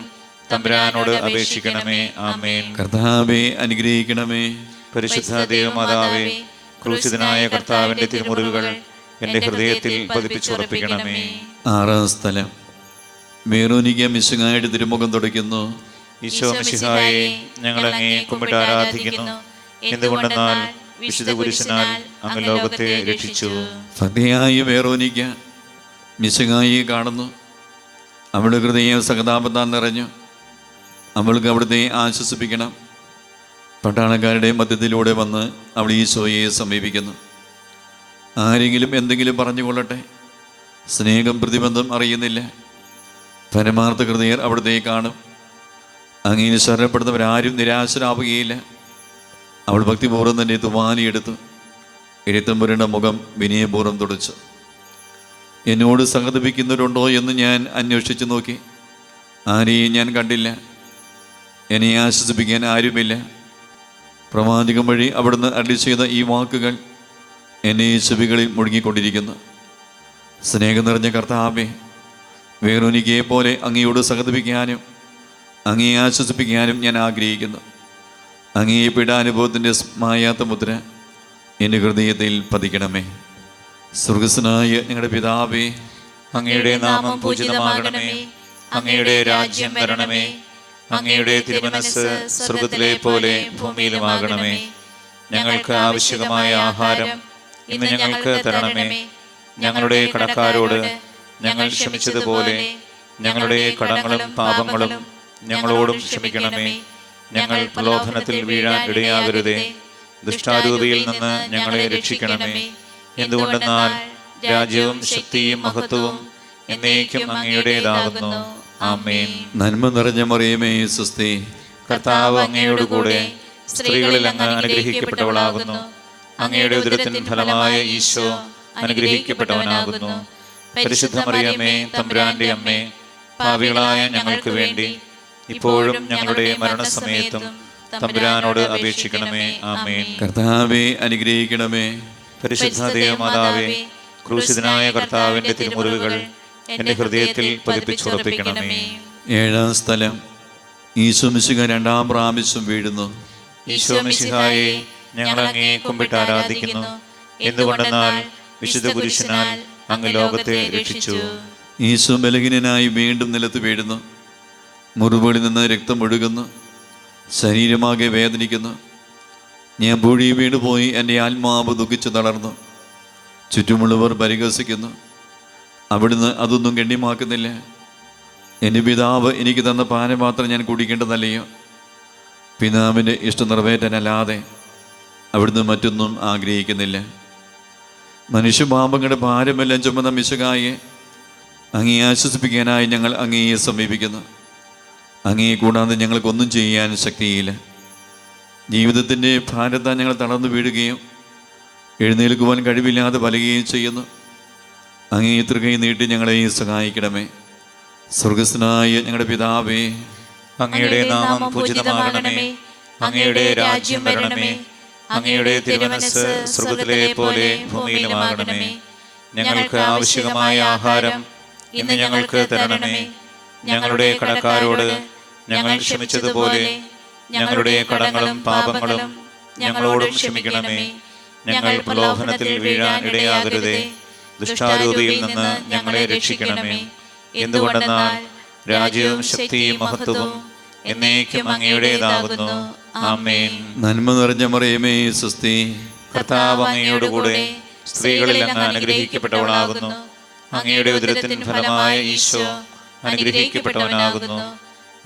തമ്പുരാനോട് അപേക്ഷിക്കണമേ. ആമേൻ. കർത്താവേ അനുഗ്രഹിക്കണമേ. പരിശുദ്ധ ദൈവമാതാവേ, ക്രൂശിതനായ കർത്താവിന്റെ തിരുമുറിവുകൾ എൻ്റെ ഹൃദയത്തിൽ പതിപ്പിച്ചുറപ്പിക്കണമേ. ആറാം സ്ഥലം, വെറോനിക്ക മിശിഹായുടെ തിരുമുഖം തുടയ്ക്കുന്നു. ഈശോ മിശിഹായെ, ഞങ്ങൾ അങ്ങേ കുമ്പിട്ട് ആരാധിക്കുന്നു. എന്തുകൊണ്ടെന്നാൽ വിശുദ്ധ കുരിശിനാൽ അങ്ങ് ലോകത്തെ രക്ഷിച്ചു. ഭക്തിയായ വെറോനിക്ക മിശിഹായെ കാണുന്നു. അവളുടെ ഹൃദയം സഹതാപത്താൽ നിറഞ്ഞു. അവൾക്ക് അവിടുത്തെ ആശ്വസിപ്പിക്കണം. പട്ടാളക്കാരുടെ മധ്യത്തിലൂടെ വന്ന് അവൾ ഈശോയെ സമീപിക്കുന്നു. ആരെങ്കിലും എന്തെങ്കിലും പറഞ്ഞുകൊള്ളട്ടെ, സ്നേഹം പ്രതിബന്ധം അറിയുന്നില്ല. പരമാർത്ഥ ഹൃദയർ അവിടുത്തെ കാണും. അങ്ങനെ ശരണപ്പെടുന്നവരാരും നിരാശരാവുകയില്ല. അവൾ ഭക്തിപൂർവ്വം തന്നെ തുവാനിയെടുത്തു എഴുത്തം പുരണ്ട മുഖം വിനയപൂർവ്വം തുടച്ചു. എന്നോട് സഹതപിക്കുന്നവരുണ്ടോ എന്ന് ഞാൻ അന്വേഷിച്ചു നോക്കി. ആരെയും ഞാൻ കണ്ടില്ല. എന്നെ ആശ്വസിപ്പിക്കാൻ ആരുമില്ല. പ്രവാചകം വഴി അവിടുന്ന് അരുളി ചെയ്ത ഈ വാക്കുകൾ എന്നെ ചെവികളിൽ മുഴുകിക്കൊണ്ടിരിക്കുന്നു. സ്നേഹം നിറഞ്ഞ കർത്താവേ, വെറോനിക്കയെ പോലെ അങ്ങയോട് സഹതപിക്കാനും അങ്ങയെ ആശ്വസിപ്പിക്കാനും ഞാൻ ആഗ്രഹിക്കുന്നു. അങ്ങയെ പീഡാനുഭവത്തിൻ്റെ മായാത്ത മുദ്ര എൻ്റെ ഹൃദയത്തിൽ പതിക്കണമേ. സ്വർഗസ്വനായ ഞങ്ങളുടെ പിതാവേ, അങ്ങയുടെ നാമം പൂജിതമാകണമേ. അങ്ങയുടെ രാജ്യം വരണമേ. അങ്ങയുടെ തിരുമനസ്സ് സ്വർഗത്തിലെ പോലെ ഭൂമിയിലുമാകണമേ. ഞങ്ങൾക്ക് ആവശ്യമായ ആഹാരം ഇന്ന് ഞങ്ങൾക്ക് തരണമേ. ഞങ്ങളുടെ കടക്കാരോട് ഞങ്ങൾ ക്ഷമിച്ചതുപോലെ ഞങ്ങളുടെ കടങ്ങളും പാപങ്ങളും ഞങ്ങളോടും ക്ഷമിക്കണമേ. ഞങ്ങൾ പ്രലോഭനത്തിൽ വീഴാൻ ഇടയാകരുതേ. ദുഷ്ടാരൂപിയിൽ നിന്ന് ഞങ്ങളെ രക്ഷിക്കണമേ. എന്തുകൊണ്ടെന്നാൽ രാജ്യവും ശക്തിയും മഹത്വവും എന്നേക്കും അങ്ങയുടേതാകുന്നു. ആമേൻ. നന്മ നിറഞ്ഞ മറിയമേ സ്വസ്തി, കർത്താവ് അങ്ങയോട് കൂടെ സ്ത്രീകളിൽ അങ്ങ് അനുഗ്രഹിക്കപ്പെട്ടവളാകുന്നു. അങ്ങയുടെ ഉദരത്തിൻ ഫലമായ ഈശോ അനുഗ്രഹിക്കപ്പെട്ടവനാകുന്നു. പരിശുദ്ധ മറിയമേ, തമ്പുരാന്റെ അമ്മേ, പാപികളായ ഞങ്ങൾക്ക് വേണ്ടി ഇപ്പോഴും ഞങ്ങളുടെ മരണസമയത്തും തമ്പുരാനോട് അപേക്ഷിക്കണമേ. ആമേൻ. കർത്താവേ അനുഗ്രഹിക്കണമേ. പരിശുദ്ധ ദൈവമാതാവേ, ക്രൂശിതനായ കർത്താവിന്റെ തിരുമുറിവുകൾ എൻ്റെ ഹൃദയത്തിൽ പതിപ്പിച്ചുറപ്പിക്കണമേ. ഏഴാം സ്ഥലം, ഈശോ മിശിഹ രണ്ടാം പ്രാവശ്യം വീഴുന്നു. ഈശോ മിശിഹായെ, ഞങ്ങൾ അങ്ങേ കുമ്പിട്ട് ആരാധിക്കുന്നു. എന്തുകൊണ്ടെന്നാൽ വിശുദ്ധ കുരിശിനാൽ അങ്ങ് ലോകത്തെ രക്ഷിച്ചു. ഈശോ ബലഹീനനായി വീണ്ടും നിലത്ത് വീഴുന്നു. മുറിവുകളിൽ നിന്ന് രക്തം ഒഴുകുന്നു. ശരീരമാകെ വേദനിക്കുന്നു. ഞാൻ പൂഴി വീണുപോയി. എൻ്റെ ആത്മാവ് ദുഃഖിച്ചു തളർന്നു. ചുറ്റുമുള്ളവർ പരിഹസിക്കുന്നു. അവിടുന്ന് അതൊന്നും ഗണ്യമാക്കുന്നില്ല. എൻ്റെ പിതാവ് എനിക്ക് തന്ന പാനപാത്രം ഞാൻ കുടിക്കേണ്ടതല്ലയോ? പിതാവിൻ്റെ ഇഷ്ടം നിറവേറ്റാനല്ലാതെ അവിടുന്ന് മറ്റൊന്നും ആഗ്രഹിക്കുന്നില്ല. മനുഷ്യപാപങ്ങളുടെ ഭാരമെല്ലാം ചുമന്ന മിശിഹായെ, അങ്ങയെ ആശ്വസിപ്പിക്കാനായി ഞങ്ങൾ അങ്ങയെ സമീപിക്കുന്നു. അങ്ങയെ കൂടാതെ ഞങ്ങൾക്കൊന്നും ചെയ്യാൻ ശക്തിയില്ല. ജീവിതത്തിൻ്റെ ഭാരത്താൽ ഞങ്ങൾ തളർന്നു വീഴുകയും എഴുന്നേൽക്കുവാൻ കഴിവില്ലാതെ വലയുകയും ചെയ്യുന്നു. അങ്ങയെ തൃകൈ നീട്ടി ഞങ്ങളെ സഹായിക്കണമേ. സ്വർഗസ്വനായ ഞങ്ങളുടെ പിതാവേ, അങ്ങയുടെ നാമം പൂജിതമാകണമേ. അങ്ങയുടെ രാജ്യം വരണമേ. അങ്ങയുടെ തിരുമനസ്സ് സ്വർഗത്തിലെ പോലെ ഭൂമിയിലുമാകണമേ. ഞങ്ങൾക്ക് ആവശ്യമായ ആഹാരം ഇന്ന് ഞങ്ങൾക്ക് തരണമേ. ഞങ്ങളുടെ കടക്കാരോട് ഞങ്ങൾ ക്ഷമിച്ചതുപോലെ ഞങ്ങളുടെ കടങ്ങളും പാപങ്ങളും ഞങ്ങളോടും ക്ഷമിക്കണമേ. ഞങ്ങൾ പ്രലോഭനത്തിൽ വീഴാൻ ഇടയാകരുതേ. ദുഷ്ടാരൂപിയിൽ നിന്ന് ഞങ്ങളെ രക്ഷിക്കണമേ. എന്തുകൊണ്ടെന്നാൽ രാജ്യവും ശക്തിയും മഹത്വവും എന്നേക്കും അങ്ങയുടേതാകുന്നു. ആമേൻ. നന്മ നിറഞ്ഞ മറിയമേ സ്വസ്തി, കർത്താവ് അങ്ങയോട് കൂടെ സ്ത്രീകളിൽ അങ്ങ് അനുഗ്രഹിക്കപ്പെട്ടവളാകുന്നു. അങ്ങയുടെ ഉദരത്തിൻ ഫലമായ ഈശോ അനുഗ്രഹിക്കപ്പെട്ടവനാകുന്നു.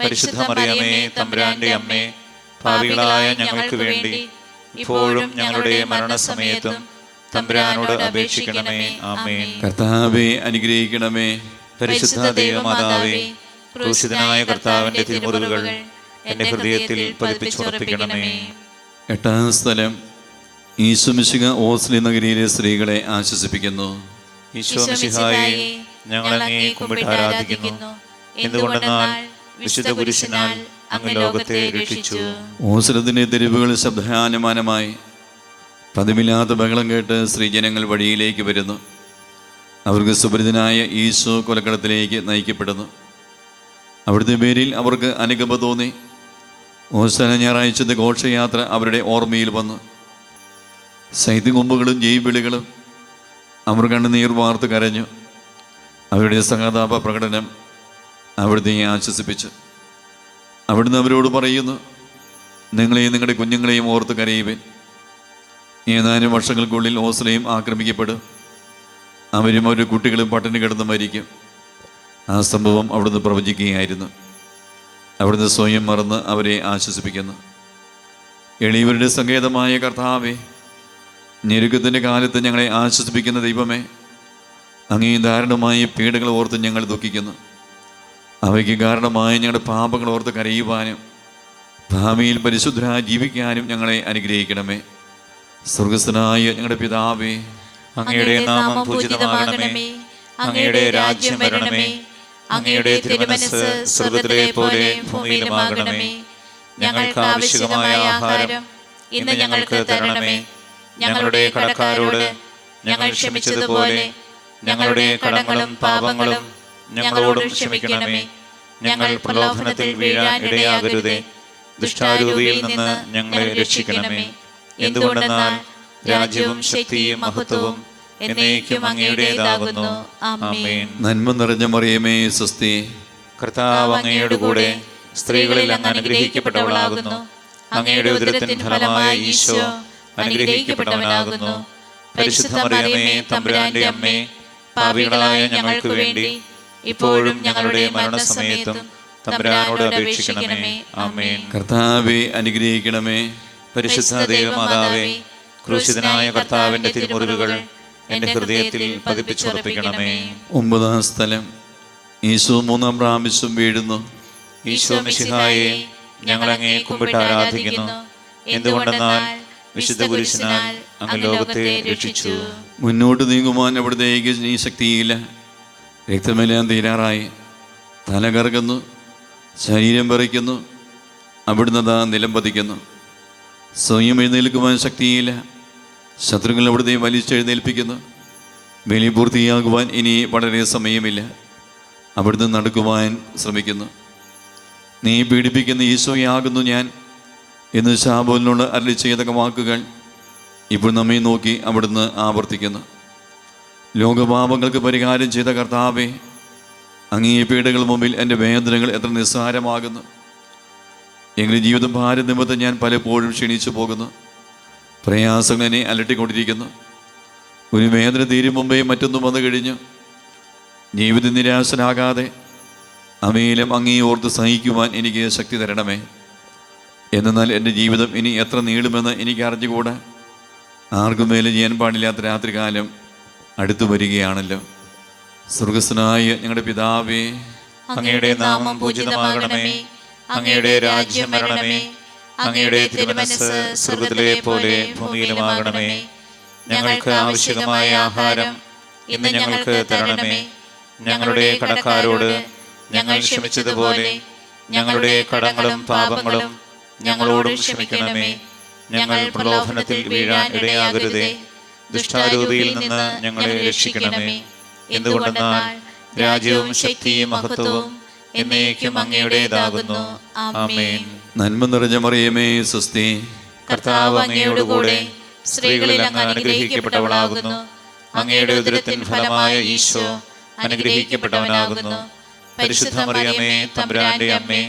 പരിശുദ്ധ മറിയമേ, തമ്പുരാന്റെ അമ്മേ, പാപികളായ ഞങ്ങൾക്ക് വേണ്ടി ഇപ്പോഴും ഞങ്ങളുടെ മരണസമയത്തും തമ്പുരാനോട് അപേക്ഷിക്കണമേ. ആമേൻ. കർത്താവേ അനുഗ്രഹിക്കണമേ. പരിശുദ്ധ ദൈവമാതാവേ, ക്രൂശിതനായ കർത്താവിന്റെ തിരുമുറിവുകൾ എൻ്റെ ഹൃദയത്തിൽ പതിപ്പിച്ചുറപ്പിക്കണമേ. എട്ടാം സ്ഥലം, ഈശോ മിശിഹ ഓസ്ലി നഗരിയിലെ സ്ത്രീകളെ ആശ്വസിപ്പിക്കുന്നു. ഈശോ മിശിഹായെ ഞങ്ങൾ അങ്ങേ കുമ്പിട്ട് ആരാധിക്കുന്നു. എന്തുകൊണ്ടെന്നാൽ വിശുദ്ധ കുരിശിനാൽ അങ്ങ് ലോകത്തെ രക്ഷിച്ചു. ഓസ്രത്തിന്റെ തെരുവുകൾ ശബ്ദാനമാനമായി പതിവില്ലാത്ത ബഹളം കേട്ട് സ്ത്രീജനങ്ങൾ വഴിയിലേക്ക് വരുന്നു. അവർക്ക് സുപരിതനായ ഈശോ കൊലക്കളത്തിലേക്ക് നയിക്കപ്പെടുന്നു. അവിടുത്തെ പേരിൽ അവർക്ക് അനുകമ്പ തോന്നി. ഓശാന ഞായറാഴ്ചത്തെ ഘോഷയാത്ര അവരുടെ ഓർമ്മയിൽ വന്നു. ശൈത്യകൊമ്പുകളും ജൈവിളികളും അവർ കണ്ണുനീർ വാർത്ത് കരഞ്ഞു. അവരുടെ സഹതാപ പ്രകടനം അവിടുത്തെ ആശ്വസിപ്പിച്ചു. അവിടുന്ന് അവരോട് പറയുന്നു, നിങ്ങളെയും നിങ്ങളുടെ കുഞ്ഞുങ്ങളെയും ഓർത്ത് കരയുവിൻ. ഏതാനും വർഷങ്ങൾക്കുള്ളിൽ ഓസ്ലയും ആക്രമിക്കപ്പെടും. അവരും അവരുടെ കുട്ടികളും പട്ടിണി കിടന്ന് മരിക്കും. ആ സംഭവം അവിടുന്ന് പ്രവചിക്കുകയായിരുന്നു. അവിടുന്ന് സ്വയം മറന്ന് അവരെ ആശ്വസിപ്പിക്കുന്നു. എളിയവരുടെ സങ്കേതമായ കർത്താവേ, ഞെരുക്കത്തിൻ്റെ കാലത്ത് ഞങ്ങളെ ആശ്വസിപ്പിക്കുന്ന ദൈവമേ, അങ്ങേ ദാരുണമായ പീഡകൾ ഓർത്ത് ഞങ്ങൾ ദുഃഖിക്കുന്നു. അവയ്ക്ക് കാരണമായ ഞങ്ങളുടെ പാപങ്ങൾ ഓർത്ത് കരയുവാനും ഭാവിയിൽ പരിശുദ്ധരായി ജീവിക്കാനും ഞങ്ങളെ അനുഗ്രഹിക്കണമേ. സ്വർഗസ്ഥനായ ഞങ്ങളുടെ പിതാവേ, അങ്ങയുടെ നാമം പൂജിതമാകണമേ. അങ്ങയുടെ രാജ്യം വരണമേ. അങ്ങയുടെ തിരുമനസ്സ് സ്വർഗ്ഗത്തിലെ പോലെ ഭൂമിയിലുമാകണമേ. ഞങ്ങൾക്ക് ആവശ്യമായ ആഹാരം ഇന്ന് ഞങ്ങൾക്ക് തരണമേ. ഞങ്ങളുടെ കടക്കാരോട് ഞങ്ങൾ ക്ഷമിച്ചതുപോലെ ഞങ്ങളുടെ കടങ്ങളും പാപങ്ങളും ഞങ്ങളോടും ക്ഷമിക്കണമേ. ഞങ്ങൾ പ്രലോഭനത്തിൽ വീഴാൻ ഇടയാകരുതേ. ദുഷ്ടാരൂപിയിൽ നിന്ന് ഞങ്ങളെ രക്ഷിക്കണമേ. എന്തുകൊണ്ടെന്നാൽ രാജ്യവും ശക്തിയും മഹത്വവും എന്നേക്കും അങ്ങയുടേതാകുന്നു. ആമേൻ. നന്മ നിറഞ്ഞ മറിയമേ, സ്വസ്തി. കർത്താവ് അങ്ങയുടെ കൂടെ സ്ത്രീകളിൽ അങ്ങ് അനുഗ്രഹിക്കപ്പെട്ടവളാകുന്നു. അങ്ങയുടെ ഉദരത്തിൻ ഫലമായ ഈശോ അനുഗ്രഹിക്കപ്പെട്ടവനാകുന്നു. പരിശുദ്ധ മറിയമേ, തമ്പുരാന്റെ അമ്മേ, പാപികളായ ഞങ്ങൾക്ക് വേണ്ടി ഇപ്പോഴും ഞങ്ങളുടെ മരണസമയത്തും തമ്പുരാനോട് അപേക്ഷിക്കണമേ. ആമേൻ. കർത്താവെ അനുഗ്രഹിക്കണമേ. പരിശുദ്ധ ദൈവമാതാവേ, ക്രൂശിതനായ കർത്താവിന്റെ തിരുമുറിവുകൾ എന്റെ ഹൃദയത്തിൽ പതിപ്പിച്ചുറപ്പിക്കണമേ. 9-ാം സ്ഥലം. ഈശോ 3-ാം പ്രാവശ്യം വീഴുന്നു. ഈശോ മിശിഹായെ ഞങ്ങൾ അങ്ങേ കുമ്പിട്ട് ആരാധിക്കുന്നു. എന്തുകൊണ്ടെന്നാൽ വിശുദ്ധ കുരിശിനാൽ അങ്ങ് ലോകത്തെ രക്ഷിച്ചു. മുന്നോട്ട് നീങ്ങുവാൻ അവിടുത്തേക്ക് നീ ശക്തിയില്ല. രക്തമെല്ലാം തീരാറായി. തല കറങ്ങുന്നു, ശരീരം പറിക്കുന്നു. അവിടുന്ന് താ നിലം പതിക്കുന്നു. സ്വയം എഴുന്നേൽക്കുവാൻ ശക്തിയില്ല. ശത്രുക്കൾ അവിടുത്തെ വലിച്ചെഴുന്നേൽപ്പിക്കുന്നു. ബലി പൂർത്തിയാകുവാൻ ഇനി വളരെ സമയമില്ല. അവിടുന്ന് നടക്കുവാൻ ശ്രമിക്കുന്നു. നീ പീഡിപ്പിക്കുന്ന ഈശോയാകുന്നു ഞാൻ എന്ന് ശാബോലിനോട് അരുളി ചെയ്ത വാക്കുകൾ ഇപ്പോൾ നമ്മെ നോക്കി അവിടുന്ന് ആവർത്തിക്കുന്നു. ലോകപാപങ്ങൾക്ക് പരിഹാരം ചെയ്ത കർത്താവേ, അങ്ങേ പീഡകൾ മുമ്പിൽ എൻ്റെ വേദനകൾ എത്ര നിസ്സാരമാകുന്നു. എങ്കിലും ജീവിതം ഭാരം നിമിത്തം ഞാൻ പലപ്പോഴും ക്ഷീണിച്ചു പോകുന്നു. പ്രയാസങ്ങൾ എന്നെ അലട്ടിക്കൊണ്ടിരിക്കുന്നു. ഒരു വേദന തീരും മുമ്പേ മറ്റൊന്നും വന്നു കഴിഞ്ഞു. ജീവിതം നിരാശനാകാതെ അവയിലും അങ്ങേ ഓർത്ത് സഹിക്കുവാൻ എനിക്ക് ശക്തി തരണമേ. എന്നാൽ എൻ്റെ ജീവിതം ഇനി എത്ര നീളുമെന്ന് എനിക്ക് അറിഞ്ഞുകൂടാ. ആർക്കും മേലെ ചെയ്യാൻ പാടില്ലാത്ത രാത്രികാലം അടുത്തു വരികയാണല്ലോ. സ്വർഗസ്ഥനായ ഞങ്ങളുടെ പിതാവേ, അങ്ങയുടെ നാമം പൂജിതമാകണമേ. അങ്ങയുടെ രാജ്യം വരണമേ. അങ്ങയുടെ തിരുമനസ്സ് സ്വർഗ്ഗത്തിലെ പോലെ ഭൂമിയിലുമാകണമേ. ഞങ്ങൾക്ക് ആവശ്യമായ ആഹാരം ഇന്ന് ഞങ്ങൾക്ക് തരണമേ. ഞങ്ങളുടെ കടക്കാരോട് ഞങ്ങൾ ക്ഷമിച്ചതുപോലെ ഞങ്ങളുടെ കടങ്ങളും പാപങ്ങളും ഞങ്ങളോടും ക്ഷമിക്കണമേ. ഞങ്ങൾ പ്രലോഭനത്തിൽ വീഴാൻ ഇടയാകരുതേ. ദുഷ്ടാരൂപിയിൽ നിന്ന് ഞങ്ങളെ രക്ഷിക്കണമേ. എന്തുകൊണ്ടെന്നാൽ രാജ്യവും ശക്തിയും മഹത്വവും എന്നേക്കും അങ്ങയുടേതാകുന്നു. ആമേൻ. നന്മ നിറഞ്ഞ മറിയമേ, സ്വസ്തി. കർത്താവ് അങ്ങയുടെ കൂടെ സ്ത്രീകളിൽ അങ്ങ് അനുഗ്രഹിക്കപ്പെട്ടവളാകുന്നു. അങ്ങയുടെ ഉദരത്തിൻ ഫലമായ ഈശോ അനുഗ്രഹിക്കപ്പെട്ടവനാകുന്നു. പരിശുദ്ധ മറിയമേ, തമ്പുരാന്റെ അമ്മേ,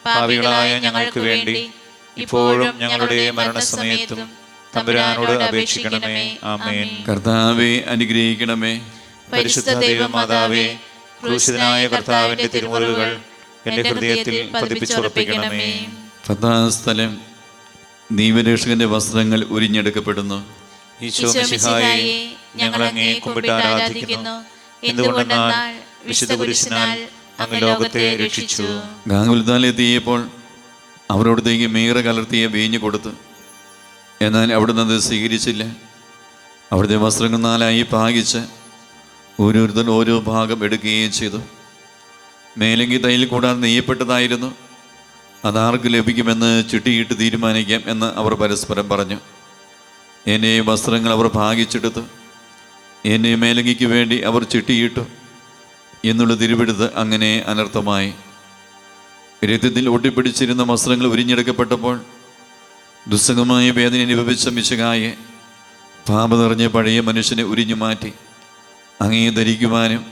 പാപികളായ ഞങ്ങൾക്ക് വേണ്ടി ഇപ്പോഴും ഞങ്ങളുടെ മരണസമയത്തും തമ്പുരാനോട് അപേക്ഷിക്കണമേ. ആമേൻ. കർത്താവെ അനുഗ്രഹിക്കണമേ. പരിശുദ്ധ ദൈവമാതാവേ, ക്രൂശിതനായ കർത്താവിന്റെ തിരുമുറിവുകൾ എന്റെ ഹൃദയത്തിൽ പതിപ്പിച്ചുറപ്പിക്കണമേ. 10-ാം സ്ഥലം. ദൈവരക്ഷകന്റെ വസ്ത്രങ്ങൾ ഉരിഞ്ഞെടുക്കപ്പെടുന്നു. ഈശോ മിശിഹായെ ഞങ്ങൾ അങ്ങേ കുമ്പിട്ട് ആരാധിക്കുന്നു. എന്തുകൊണ്ടെന്നാൽ വിശുദ്ധ കുരിശിനാൽ അങ്ങ് ലോകത്തെ രക്ഷിച്ചു. ഗാഗുൽത്താലെത്തിയപ്പോൾ അവരോടത്തേക്ക് മീറ കലർത്തിയ വീഞ്ഞ് കൊടുത്തു. എന്നാൽ അവിടുന്ന് അത് സ്വീകരിച്ചില്ല. അവിടുത്തെ വസ്ത്രങ്ങൾ 4 പാകിച്ച് ഓരോരുത്തർ ഓരോ ഭാഗം എടുക്കുകയും ചെയ്തു. മേലങ്കി തയ്യൽ കൂടാതെ നെയ്യപ്പെട്ടതായിരുന്നു. അതാർക്ക് ലഭിക്കുമെന്ന് ചിട്ടിയിട്ട് തീരുമാനിക്കാം എന്ന് അവർ പരസ്പരം പറഞ്ഞു. എന്നെ വസ്ത്രങ്ങൾ അവർ ഭാഗിച്ചെടുത്തു. എന്നെ മേലങ്കിക്ക് വേണ്ടി അവർ ചിട്ടിയിട്ടു എന്നുള്ള തിരുവെടുത്ത് അങ്ങനെ അനർത്ഥമായി. രക്തത്തിൽ ഒട്ടിപ്പിടിച്ചിരുന്ന വസ്ത്രങ്ങൾ ഉരിഞ്ഞെടുക്കപ്പെട്ടപ്പോൾ ദുസ്സഹമായ വേദന അനുഭവിച്ച മിശിഹായെ പാപം നിറഞ്ഞ പഴയ മനുഷ്യനെ ഉരിഞ്ഞു മാറ്റി അങ്ങേ ധരിക്കുവാനും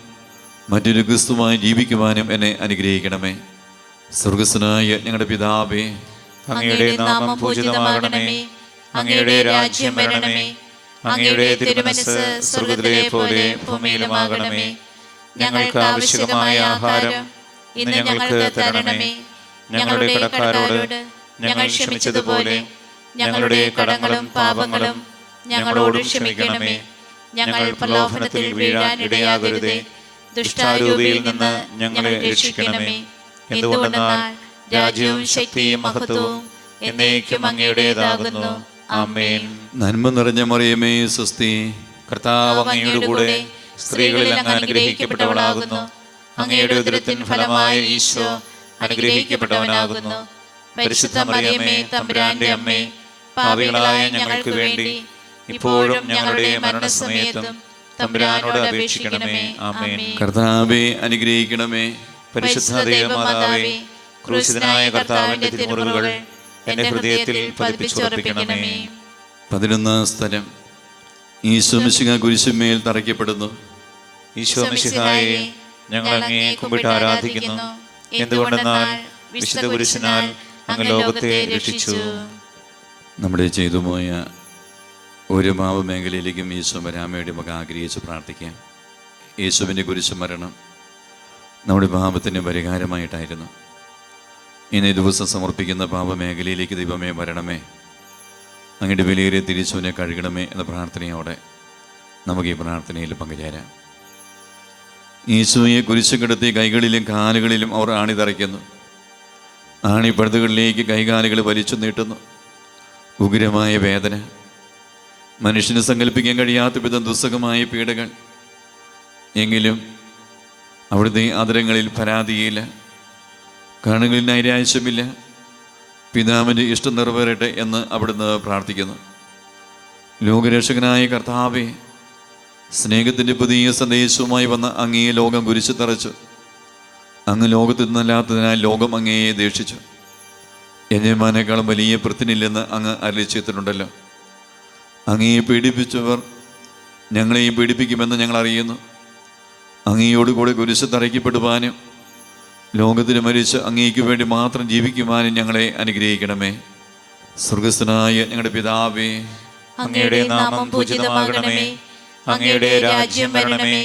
മറ്റൊരു ക്രിസ്തുമായി ജീവിക്കുവാനും എന്നെ അനുഗ്രഹിക്കണമേ. സ്വർഗസ്വനായ ഞങ്ങളുടെ പിതാവേ, അങ്ങയുടെ നാമം പൂജിതമാകണമേ. അങ്ങയുടെ രാജ്യം വരണമേ. അങ്ങയുടെ തിരുമനസ്സ് സ്വർഗ്ഗത്തിലെ പോലെ ഭൂമിയിലുമാകണമേ. ഞങ്ങൾക്ക് ആവശ്യമായ ആഹാരം ഇന്ന് ഞങ്ങൾക്ക് തരണമേ. ഞങ്ങളുടെ കടക്കാരോട് ഞങ്ങൾ ക്ഷമിച്ചതുപോലെ ഞങ്ങളുടെ കടങ്ങളും പാപങ്ങളും ഞങ്ങളോട് ക്ഷമിക്കണമേ. ഞങ്ങൾ പ്രലോഭനത്തിൽ വീഴാൻ ഇടയാകരുതേ. ദുഷ്ടാരൂപിയിൽ നിന്ന് ഞങ്ങളെ രക്ഷിക്കണമേ. എന്തുകൊണ്ടെന്നാൽ രാജ്യവും ശക്തിയും മഹത്വവും എന്നേക്കും അങ്ങയുടേതാകുന്നു. ആമേൻ. നന്മ നിറഞ്ഞ മറിയമേ സ്വസ്തി, കർത്താവ് അങ്ങയുടെ കൂടെ സ്ത്രീകളിൽ അങ്ങ് അനുഗ്രഹിക്കപ്പെട്ടവളാകുന്നു. അങ്ങയുടെ ഉദരത്തിൻ ഫലമായ ഈശോ അനുഗ്രഹിക്കപ്പെട്ടവനാകുന്നു. പരിശുദ്ധ മറിയമേ, തമ്പുരാന്റെ അമ്മേ, പാപികളായ ഞങ്ങൾക്ക് വേണ്ടി ഇപ്പോഴും ഞങ്ങളുടെ മരണസമയത്തും തമ്പുരാനോട് അപേക്ഷിക്കണമേ. ആമേൻ. കർത്താവേ അനുഗ്രഹിക്കണമേ. പരിശുദ്ധ ദൈവമാതാവേ, ക്രൂശിതനായ കർത്താവിന്റെ തിരുമുറിവുകൾ എന്റെ ഹൃദയത്തിൽ പതിപ്പിച്ചുറപ്പിക്കണമേ. 11 സ്ഥലം. ഈശോ മിശിഹാ കുരിശുമേൽ തറയ്ക്കപ്പെടുന്നു. ഈശോ മിശിഹായെ, ഞങ്ങൾ അങ്ങയെ കുമ്പിട്ട് ആരാധിക്കുന്നു. എന്തുകൊണ്ടെന്നാൽ വിശുദ്ധ കുരിശിനാൽ അങ്ങ് ലോകത്തെ രക്ഷിച്ചു. നമ്മുടെ ചെയ്തുപോയ ഒരു പാപമേഖലയിലേക്കും ഈശോ വരാമയുടെ മക ആഗ്രഹിച്ച് പ്രാർത്ഥിക്കാം. യേശുവിൻ്റെ കുരിശു മരണം നമ്മുടെ പാപത്തിന് പരിഹാരമായിട്ടായിരുന്നു. ഇന്ന് ഈ ദിവസം സമർപ്പിക്കുന്ന പാപമേഖലയിലേക്ക് ദൈവമേ വരണമേ, അങ്ങയുടെ വിലയേറിയ തിരിച്ചുവിനെ കഴുകണമേ എന്ന പ്രാർത്ഥനയോടെ നമുക്ക് ഈ പ്രാർത്ഥനയിൽ പങ്കുചേരാം. ഈശോയെ കുരിശു കിടത്തി കൈകളിലും കാലുകളിലും അവർ ആണി തറയ്ക്കുന്നു. ആണിപ്പഴുതുകളിലേക്ക് കൈകാലുകൾ വലിച്ചു നീട്ടുന്നു. ഉഗ്രമായ വേദന, മനുഷ്യന് സങ്കല്പിക്കാൻ കഴിയാത്ത വിധം ദുസ്സഹമായ പീഡകൾ. എങ്കിലും അവിടുത്തെ ആദരങ്ങളിൽ പരാതിയില്ല, കണ്ണുകളിൽ നൈരാശ്യമില്ല. പിതാവിൻ്റെ ഇഷ്ടം നിറവേറട്ടെ എന്ന് അവിടുന്ന് പ്രാർത്ഥിക്കുന്നു. ലോകരക്ഷകനായ കർത്താവേ, സ്നേഹത്തിൻ്റെ പുതിയ സന്ദേശവുമായി വന്ന അങ്ങയെ ലോകം കുരിശു തറച്ചു. അങ്ങ് ലോകത്തിൽ നിന്നല്ലാത്തതിനാൽ ലോകം അങ്ങയെ ദേഷിച്ചു. യജമാനേക്കാളും വലിയ പൃഥ്വിനില്ലെന്ന് അങ്ങ് അരുളിച്ചെയ്തിട്ടുണ്ടല്ലോ. അങ്ങയെ പീഡിപ്പിച്ചവർ ഞങ്ങളെയും പീഡിപ്പിക്കുമെന്ന് ഞങ്ങൾ അറിയുന്നു. അങ്ങയോടുകൂടെ കുരിശ് തറയ്ക്കപ്പെടുവാനും ലോകത്തിന് മരിച്ച് അങ്ങേക്ക് വേണ്ടി മാത്രം ജീവിക്കുവാനും ഞങ്ങളെ അനുഗ്രഹിക്കണമേ. സ്വർഗസ്ഥനായ ഞങ്ങളുടെ പിതാവേ, അങ്ങയുടെ നാമം പൂജിതമാകണമേ. അങ്ങയുടെ രാജ്യം വരണമേ.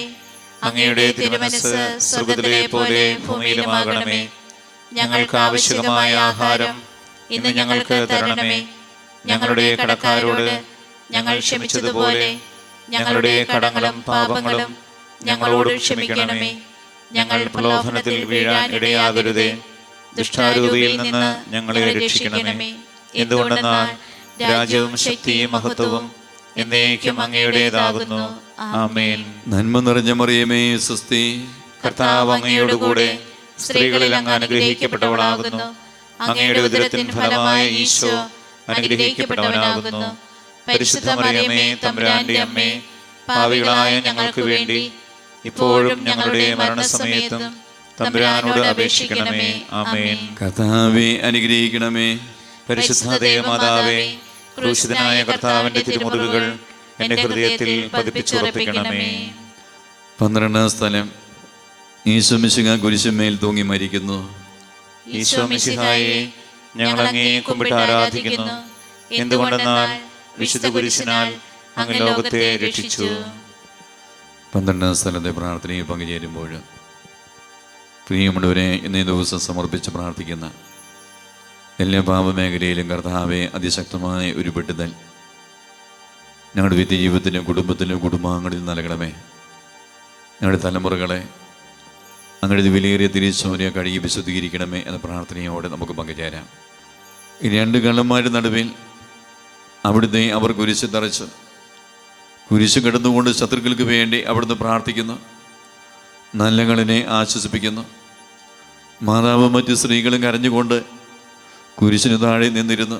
അങ്ങയുടെ തിരുമനസ്സ് സ്വർഗ്ഗത്തിലെ പോലെ ഭൂമിയിലുമാകണമേ. ഞങ്ങൾക്ക് ആവശ്യമായ ആഹാരം ഇന്ന് ഞങ്ങൾക്ക് തരണമേ. ഞങ്ങളുടെ കടക്കാരോട് ഞങ്ങൾ ക്ഷമിച്ചതുപോലെ ഞങ്ങളുടെ കടങ്ങളും പാപങ്ങളും ഞങ്ങളോട് ക്ഷമിക്കണമേ. ഞങ്ങൾ പ്രലോഭനത്തിൽ വീഴാൻ ഇടയാകരുതേ. ദുഷ്ടാരൂപിയിൽ നിന്ന് ഞങ്ങളെ രക്ഷിക്കണമേ. എന്തുകൊണ്ടെന്നാൽ രാജ്യവും ശക്തിയും മഹത്വവും എന്നേക്കും അങ്ങയുടേതാകുന്നു. ആമേൻ. നന്മ നിറഞ്ഞ മറിയമേ സ്വസ്തി, കർത്താവ് അങ്ങയോടുകൂടെ സ്ത്രീകളിൽ അങ്ങ് അനുഗ്രഹിക്കപ്പെട്ടവളാകുന്നു. അങ്ങയുടെ ഉദരത്തിൻ ഫലമായ ഈശോ അനുഗ്രഹിക്കപ്പെട്ടവനാകുന്നു. പരിശുദ്ധ മറിയമേ, തമ്പുരാന്റെ അമ്മേ, പാപികളായ ഞങ്ങൾക്ക് വേണ്ടി ഇപ്പോഴും ഞങ്ങളുടെ മരണസമയത്തും തമ്പുരാനോട് അപേക്ഷിക്കണമേ. ആമേൻ. കർത്താവേ അനുഗ്രഹിക്കണമേ. പരിശുദ്ധ ദൈവമാതാവേ, ക്രൂശിതനായ കർത്താവിന്റെ തിരുമുറിവുകൾ എന്റെ ഹൃദയത്തിൽ പതിപ്പിച്ചുറപ്പിക്കണമേ. 12 സ്ഥലം. ഈശോ മിശിഹാ കുരിശുമേൽ തൂങ്ങി മരിക്കുന്നു. ഈശോ മിശിഹായെ, ഞങ്ങൾ അങ്ങയെ കുമ്പിട്ട് ആരാധിക്കുന്നു. എന്തുകൊണ്ടെന്നാൽ വിശുദ്ധ കുരിശിനാൽ അങ്ങ് ലോകത്തെ രക്ഷിച്ചു. 12 സ്ഥലത്തെ പ്രാർത്ഥനയിൽ പങ്കുചേരുമ്പോൾ പ്രിയമുള്ളവരെ, ഇന്നേ ദിവസം സമർപ്പിച്ച് പ്രാർത്ഥിക്കുന്ന എല്ലാ പാപമേഖലയിലും കർത്താവെ അതിശക്തമായ ഒരു വിടുതൽ ഞങ്ങളുടെ വ്യക്തിജീവിതത്തിലും കുടുംബത്തിലും കുടുംബാംഗങ്ങളിൽ നൽകണമേ. ഞങ്ങളുടെ തലമുറകളെ അങ്ങയുടെ വിലയേറിയ തിരിച്ചോനെ കഴുകി വിശുദ്ധീകരിക്കണമേ എന്ന പ്രാർത്ഥനയോടെ നമുക്ക് പങ്കുചേരാം. ഈ 2 കള്ളന്മാരുടെ നടുവിൽ അവിടുത്തെ അവർ കുരിശ് തറച്ചു. കുരിശ് കിടന്നുകൊണ്ട് ശത്രുക്കൾക്ക് വേണ്ടി അവിടുന്ന് പ്രാർത്ഥിക്കുന്നു. നല്ലങ്ങളിനെ ആശ്വസിപ്പിക്കുന്നു. മാതാവും മറ്റു സ്ത്രീകളും കരഞ്ഞുകൊണ്ട് കുരിശിന് താഴെ നിന്നിരുന്നു.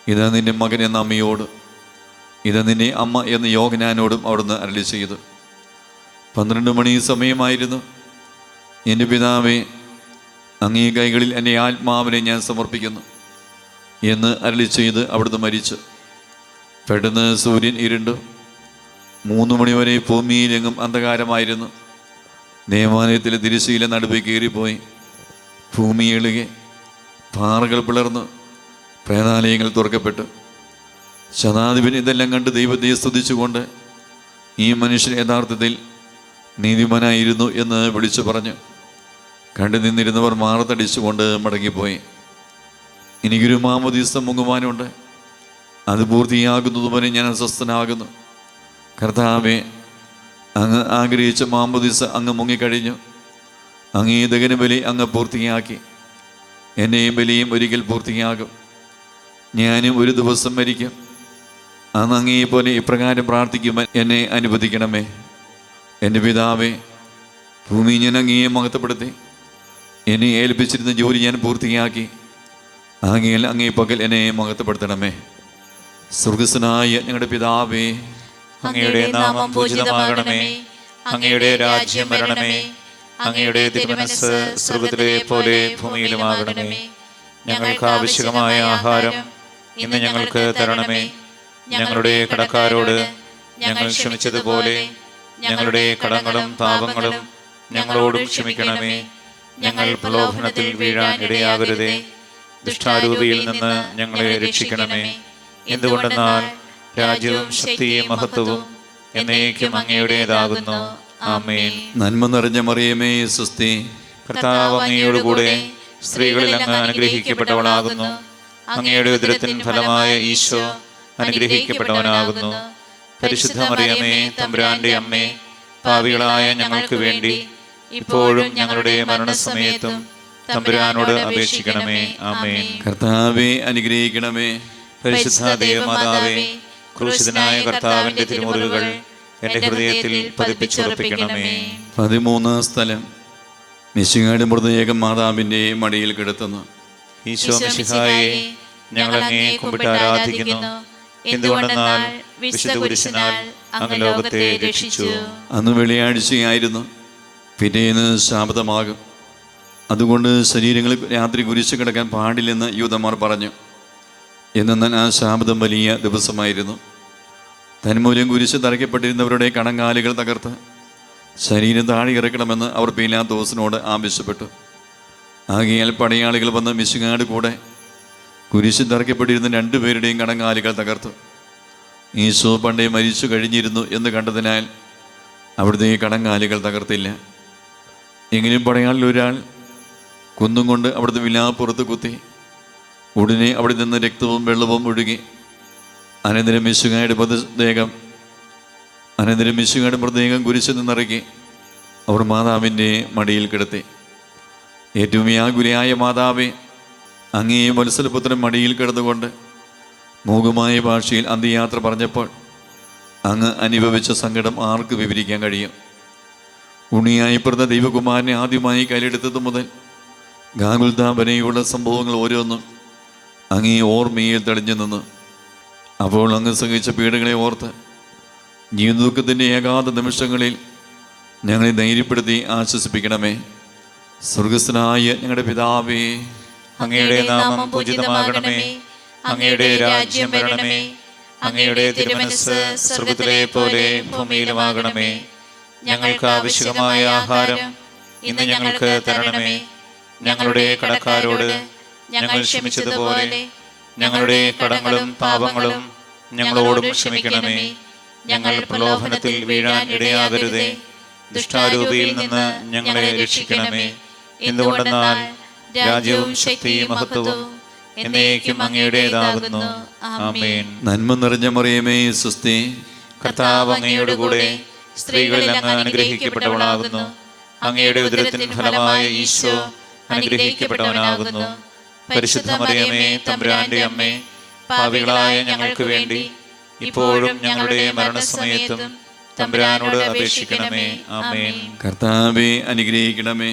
ഇതാ നിന്റെ മകൻ എന്ന അമ്മയോട്, ഇതാ നിന്നെ അമ്മ എന്ന യോഹന്നാനോടും അവിടുന്ന് അരുളി ചെയ്തു. 12 മണി സമയമായിരുന്നു. എൻ്റെ പിതാവേ, അങ്ങേ കൈകളിൽ എൻ്റെ ആത്മാവിനെ ഞാൻ സമർപ്പിക്കുന്നു എന്ന് അരുളി ചെയ്ത് അവിടുന്ന് മരിച്ചു. പെട്ടെന്ന് സൂര്യൻ ഇരുണ്ടു. 3 മണിവരെ ഭൂമിയിലെങ്ങും അന്ധകാരമായിരുന്നു. ദേവാലയത്തിലെ തിരശ്ശീല നടുവേ കയറിപ്പോയി. ഭൂമി ഇളുകി, പാറകൾ പിളർന്നു, പ്രേതാലയങ്ങൾ തുറക്കപ്പെട്ടു. ശതാധിപൻ ഇതെല്ലാം കണ്ട് ദൈവത്തെ സ്തുതിച്ചുകൊണ്ട് ഈ മനുഷ്യൻ യഥാർത്ഥത്തിൽ നീതിമാനായിരുന്നു എന്ന് വിളിച്ചു പറഞ്ഞു. കണ്ടു നിന്നിരുന്നവർ മാറത്തടിച്ചുകൊണ്ട് മടങ്ങിപ്പോയി. എനിക്കൊരു മാമോദീസ മുങ്ങുവാനുണ്ട്, അത് പൂർത്തിയാകുന്നതുവരെ ഞാൻ അസ്വസ്ഥനാകുന്നു. കർത്താവേ, അങ്ങ് ആഗ്രഹിച്ച മാമോദീസ അങ്ങ് മുങ്ങിക്കഴിഞ്ഞു. അങ്ങേ ദഹനബലി അങ്ങ് പൂർത്തിയാക്കി. എന്നെയും ബലിയും ഒരിക്കൽ പൂർത്തിയാകും. ഞാനും ഒരു ദിവസം മരിക്കും. അന്ന് അങ്ങേപോലെ ഇപ്രകാരം പ്രാർത്ഥിക്കുവാൻ എന്നെ അനുവദിക്കണമേ. എൻ്റെ പിതാവേ, ഭൂമി ഞാൻ അങ്ങയെ മഹത്വപ്പെടുത്തി. എന്നെ ഏൽപ്പിച്ചിരുന്ന ജോലി ഞാൻ പൂർത്തിയാക്കി. ആകയാൽ അങ്ങേ പകൽ എന്നെ മഹത്വപ്പെടുത്തണമേ. സ്വർഗസ്വനായ ഞങ്ങളുടെ പിതാവേ, അങ്ങയുടെ നാമം പൂജിതമാകണമേ. അങ്ങയുടെ രാജ്യം വരണമേ. അങ്ങയുടെ തിരുമനസ്സ് സ്വർഗ്ഗത്തിലെ പോലെ ഭൂമിയിലുമാകണമേ. ഞങ്ങൾക്ക് ആവശ്യമായ ആഹാരം ഇന്ന് ഞങ്ങൾക്ക് തരണമേ. ഞങ്ങളുടെ കടക്കാരോട് ഞങ്ങൾ ക്ഷമിച്ചതുപോലെ ഞങ്ങളുടെ കടങ്ങളും പാപങ്ങളും ഞങ്ങളോടും ക്ഷമിക്കണമേ. ഞങ്ങൾ പ്രലോഭനത്തിൽ വീഴാൻ ഇടയാകരുതേ. ദുഷ്ടാരൂപിയിൽ നിന്ന് ഞങ്ങളെ രക്ഷിക്കണമേ. എന്തുകൊണ്ടെന്നാൽ രാജ്യവും ശക്തിയും മഹത്വവും എന്നേക്കും അങ്ങയുടേതാകുന്നു. ആമേൻ. നന്മ നിറഞ്ഞ മറിയമേ, സ്വസ്തി. കർത്താവ് അങ്ങയോടുകൂടെ സ്ത്രീകളിൽ അങ്ങ് അനുഗ്രഹിക്കപ്പെട്ടവളാകുന്നു. അങ്ങയുടെ ഉദരത്തിൻ ഫലമായ ഈശോ അനുഗ്രഹിക്കപ്പെട്ടവനാകുന്നു. പരിശുദ്ധ മറിയമേ, തമ്പുരാന്റെ അമ്മേ, പാപികളായ ഞങ്ങൾക്ക് വേണ്ടി ഇപ്പോഴും ഞങ്ങളുടെ മരണസമയത്തും തമ്പുരാനോട് അപേക്ഷിക്കണമേ. ആമേൻ. കർത്താവേ, അനുഗ്രഹിക്കണമേ. പരിശുദ്ധ ദേവമാതാവേ, ക്രൂശിതനായ കർത്താവിന്റെ തിരുമുറിവുകൾ എന്റെ ഹൃദയത്തിൽ പതിപ്പിച്ചുറപ്പിക്കണമേ. 13 സ്ഥലം. മിശിഹായുടെ മൃതദേഹം മാതാവിൻ്റെ മടിയിൽ കിടത്തുന്നു. ഈശോ മിശിഹായെ, ഞങ്ങൾ അങ്ങേ കുമ്പിട്ട് ആരാധിക്കുന്നു. എന്തുകൊണ്ടെന്നാൽ വിശുദ്ധ കുരിശിനാൽ അങ്ങ് ലോകത്തെ രക്ഷിച്ചു. അന്ന് വെള്ളിയാഴ്ചയായിരുന്നു. പിറ്റേന്ന് ശാബതമാകും. അതുകൊണ്ട് ശരീരങ്ങളിൽ രാത്രി കുരിശ് കിടക്കാൻ പാടില്ലെന്ന് യൂദന്മാർ പറഞ്ഞു. എന്നാൽ ആ ശാബതം വലിയ ദിവസമായിരുന്നു. തന്മൂലം കുരിശ് തറയ്ക്കപ്പെട്ടിരുന്നവരുടെ കണങ്കാലുകൾ തകർത്ത് ശരീരം താഴെ ഇറക്കണമെന്ന് അവർ പീലാത്തോസിനോട് ആവശ്യപ്പെട്ടു. ആകയാൽ പടയാളികൾ വന്ന് മിശിഹായുടെ കൂടെ കുരിശ് തറയ്ക്കപ്പെട്ടിരുന്ന 2 പേരുടെയും കണങ്കാലുകൾ തകർത്തു. ഈശോ പണ്ടേ മരിച്ചു കഴിഞ്ഞിരുന്നു എന്ന് കണ്ടതിനാൽ അവിടുത്തെ കണങ്കാലുകൾ തകർത്തില്ല. എങ്കിലും പടയാളിൽ ഒരാൾ കുന്നും കൊണ്ട് അവിടുത്തെ വിലാപ്പുറത്ത് കുത്തി. ഉടനെ അവിടെ നിന്ന് രക്തവും വെള്ളവും ഒഴുകി. അനന്തരം മിശിഹായുടെ മൃതദേഹം കുരിശിൽ നിന്നിറക്കി അവർ മാതാവിൻ്റെ മടിയിൽ കിടത്തി. ഏറ്റവും വ്യാകുലയായ മാതാവേ, അങ്ങേ വത്സലപുത്രൻ മടിയിൽ കിടന്നുകൊണ്ട് മൂകമായ ഭാഷയിൽ അന്ത്യയാത്ര പറഞ്ഞപ്പോൾ അങ്ങ് അനുഭവിച്ച സങ്കടം ആർക്ക് വിവരിക്കാൻ കഴിയും? ഉണ്ണിയായി പിറന്ന ദൈവകുമാരനെ ആദ്യമായി കയ്യിലെടുത്തത് മുതൽ ഗാഗുൽത്താ വരെയുള്ള സംഭവങ്ങൾ ഓരോന്നും അങ്ങേ ഓർമ്മയിൽ തെളിഞ്ഞു നിന്നു. അപ്പോൾ അങ്ങ് സഹിച്ച പീഡകളെ ഓർത്ത് ജീവദുഃഖത്തിൻ്റെ ഏകാന്ത നിമിഷങ്ങളിൽ ഞങ്ങളെ ധൈര്യപ്പെടുത്തി ആശ്വസിപ്പിക്കണമേ. സ്വർഗസ്ഥനായ ഞങ്ങളുടെ പിതാവേ, അങ്ങയുടെ നാമം പൂജിതമാകണമേ. അങ്ങയുടെ രാജ്യം വരണമേ. അങ്ങയുടെ തിരുമനസ്സ് സ്വർഗ്ഗത്തിലെ പോലെ ഭൂമിയിലുമാകണമേ. ഞങ്ങൾക്ക് ആവശ്യമായ ആഹാരം ഇന്ന് ഞങ്ങൾക്ക് തരണമേ. ഞങ്ങളുടെ കടക്കാരോട് ഞങ്ങൾ ക്ഷമിച്ചതുപോലെ ഞങ്ങളുടെ കടങ്ങളും പാപങ്ങളും ഞങ്ങളോടും ക്ഷമിക്കണമേ. ഞങ്ങൾ പ്രലോഭനത്തിൽ വീഴാൻ ഇടയാകരുതേ. ദുഷ്ടാരൂപിയിൽ നിന്ന് ഞങ്ങളെ രക്ഷിക്കണമേ. എന്തുകൊണ്ടെന്നാൽ രാജ്യവും ശക്തിയും മഹത്വവും എന്നേക്കും അങ്ങയുടേതാകുന്നു. ആമേൻ. നന്മ നിറഞ്ഞ മറിയമേ, സ്വസ്തി. കർത്താവ് അങ്ങയോടുകൂടെ സ്ത്രീകളിൽ അങ്ങ് അനുഗ്രഹിക്കപ്പെട്ടവളാകുന്നു. അങ്ങയുടെ ഉദരത്തിൻ ഫലമായ ഈശോ അനുഗ്രഹിക്കപ്പെട്ടവനാകുന്നു. പരിശുദ്ധ മറിയമേ, തമ്പുരാന്റെ അമ്മേ, പാപികളായ ഞങ്ങൾക്ക് വേണ്ടി ഇപ്പോഴും ഞങ്ങളുടെ മരണസമയത്തും തമ്പുരാനോട് അപേക്ഷിക്കണമേ. ആമേൻ. കർത്താവെ അനുഗ്രഹിക്കണമേ.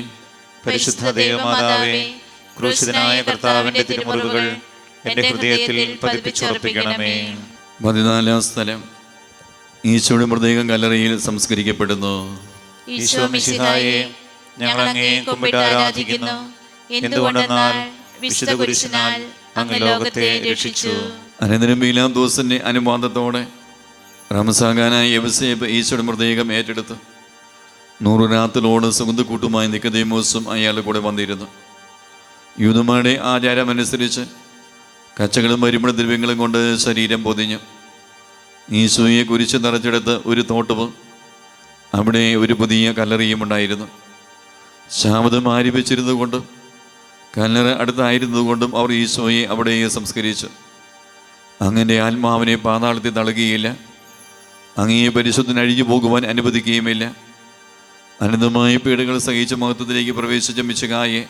പരിശുദ്ധ ദൈവമാതാവേ, ക്രൂശിതനായ കർത്താവിന്റെ തിരുമുറിവുകൾ എന്റെ ഹൃദയത്തിൽ പതിപ്പിച്ചുറപ്പിക്കണമേ. 14 സ്ഥലം. ഈശോയുടെ മൃതദേഹം കല്ലറയിൽ സംസ്കരിക്കപ്പെടുന്നു. ഈശോ മിശിഹായെ, ഞങ്ങൾ അങ്ങേ കുമ്പിട്ട് ആരാധിക്കുന്നു. എന്തുകൊണ്ടെന്നാൽ വിശുദ്ധ കുരിശിനാൽ അങ്ങ് ലോകത്തെ രക്ഷിച്ചു. അനന്തരം പീലാത്തോസിന്റെ അനുവാദത്തോടെ റംസാഖാനായ യവസേബ് ഈശോയുടെ മൃതദേഹം ഏറ്റെടുത്ത് 100 രാത്രിലോട് സുഗന്ധക്കൂട്ടുമായി നിക്കോദേമോസും അയാളുടെ കൂടെ വന്നിരുന്നു. യൂദന്മാരുടെ ആചാരമനുസരിച്ച് കച്ചകളും പരിമള ദ്രവ്യങ്ങളും കൊണ്ട് ശരീരം പൊതിഞ്ഞു ഈശോയെ കുരിശ് നിറച്ചെടുത്ത് ഒരു തോട്ടവും അവിടെ ഒരു പുതിയ കല്ലറയും ഉണ്ടായിരുന്നു. ശാബദം ആരംഭിച്ചിരുന്നുകൊണ്ടും കല്ലറ അടുത്തായിരുന്നതുകൊണ്ടും അവർ ഈശോയെ അവിടെ സംസ്കരിച്ചു. അങ്ങനെ ആത്മാവിനെ പാതാളത്തിൽ തള്ളുകയില്ല, അങ്ങയെ പരിശുദ്ധന് അഴിഞ്ഞു പോകുവാൻ അനുവദിക്കുകയുമില്ല. അനന്തമായ പീഡകൾ സഹിച്ച മഹത്വത്തിലേക്ക് പ്രവേശിച്ച മിശിഹായെ,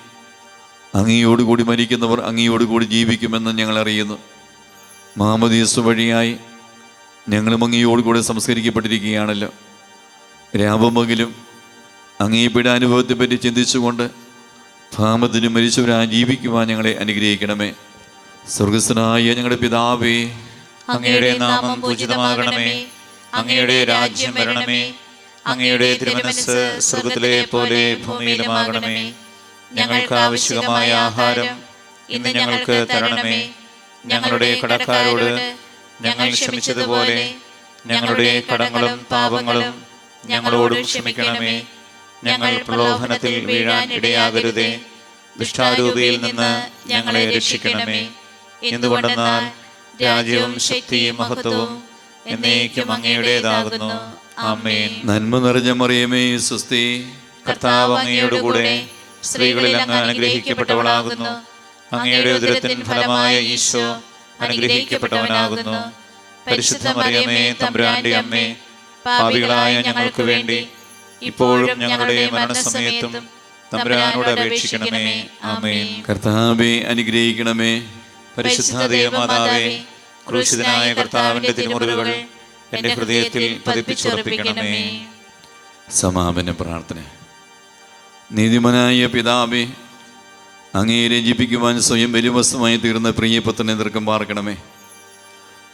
അങ്ങയോടുകൂടി മരിക്കുന്നവർ അങ്ങയോടുകൂടി ജീവിക്കുമെന്ന് ഞങ്ങൾ അറിയുന്നു. മാമോദീസ വഴിയായി ഞങ്ങളും അങ്ങയോടുകൂടി സംസ്കരിക്കപ്പെട്ടിരിക്കുകയാണല്ലോ. രാവും പകലും അങ്ങേ പീഡാനുഭവത്തെപ്പറ്റി ചിന്തിച്ചുകൊണ്ട് ഭാമത്തിന് മരിച്ചവരായി ജീവിക്കുവാൻ ഞങ്ങളെ അനുഗ്രഹിക്കണമേ. സ്വർഗസ്ഥനായ ഞങ്ങളുടെ പിതാവേ, അങ്ങയുടെ നാമം പൂജിതമാകണമേ. അങ്ങയുടെ രാജ്യം വരണമേ. അങ്ങയുടെ തിരുമനസ്സ് സ്വർഗ്ഗത്തിലെ പോലെ ഭൂമിയിലുമാകണമേ. ഞങ്ങൾക്ക് ആവശ്യമായ ആഹാരം ഇന്ന് ഞങ്ങൾക്ക് തരണമേ. ഞങ്ങളുടെ കടക്കാരോട് ഞങ്ങൾ ക്ഷമിച്ചതുപോലെ ഞങ്ങളുടെ കടങ്ങളും പാപങ്ങളും ഞങ്ങളോടും ക്ഷമിക്കണമേ. ഞങ്ങൾ പ്രലോഭനത്തിൽ വീഴാൻ ഇടയാകരുതേ. ദുഷ്ടാരൂപിയിൽ നിന്ന് ഞങ്ങളെ രക്ഷിക്കണമേ. എന്തുകൊണ്ടെന്നാൽ രാജ്യവും ശക്തിയും മഹത്വവും എന്നേക്കും അങ്ങയുടേതാകുന്നു. ആമേൻ. നന്മ നിറഞ്ഞ മറിയമേ സ്വസ്തി, കർത്താവ് അങ്ങയോടുകൂടെ സ്ത്രീകളിൽ അങ്ങ് അനുഗ്രഹിക്കപ്പെട്ടവളാകുന്നു. അങ്ങയുടെ ഉദരത്തിൻ ഫലമായ ഈശോ അനുഗ്രഹിക്കപ്പെട്ടവനാകുന്നു. പരിശുദ്ധ മറിയമേ, തമ്പുരാന്റെ അമ്മേ, പാപികളായ ഞങ്ങൾക്ക് വേണ്ടി ഇപ്പോഴും ഞങ്ങളുടെ മരണസമയത്തും തമ്പുരാനോട് അപേക്ഷിക്കണമേ. ആമേൻ. കർത്താവെ അനുഗ്രഹിക്കണമേ. പരിശുദ്ധ ദൈവമാതാവേ, ക്രൂശിതനായ കർത്താവിന്റെ തിരുമുറിവുകൾ എന്റെ ഹൃദയത്തിൽ പതിപ്പിച്ചുറപ്പിക്കണമേ. സമാപന പ്രാർത്ഥന. നീതിമാനായ പിതാവേ, അങ്ങേ രഞ്ജിപ്പിക്കുവാൻ സ്വയം ബലിവസ്തുമായി തീർന്ന പ്രിയപുത്രനെ ദീർഘം പാർക്കണമേ.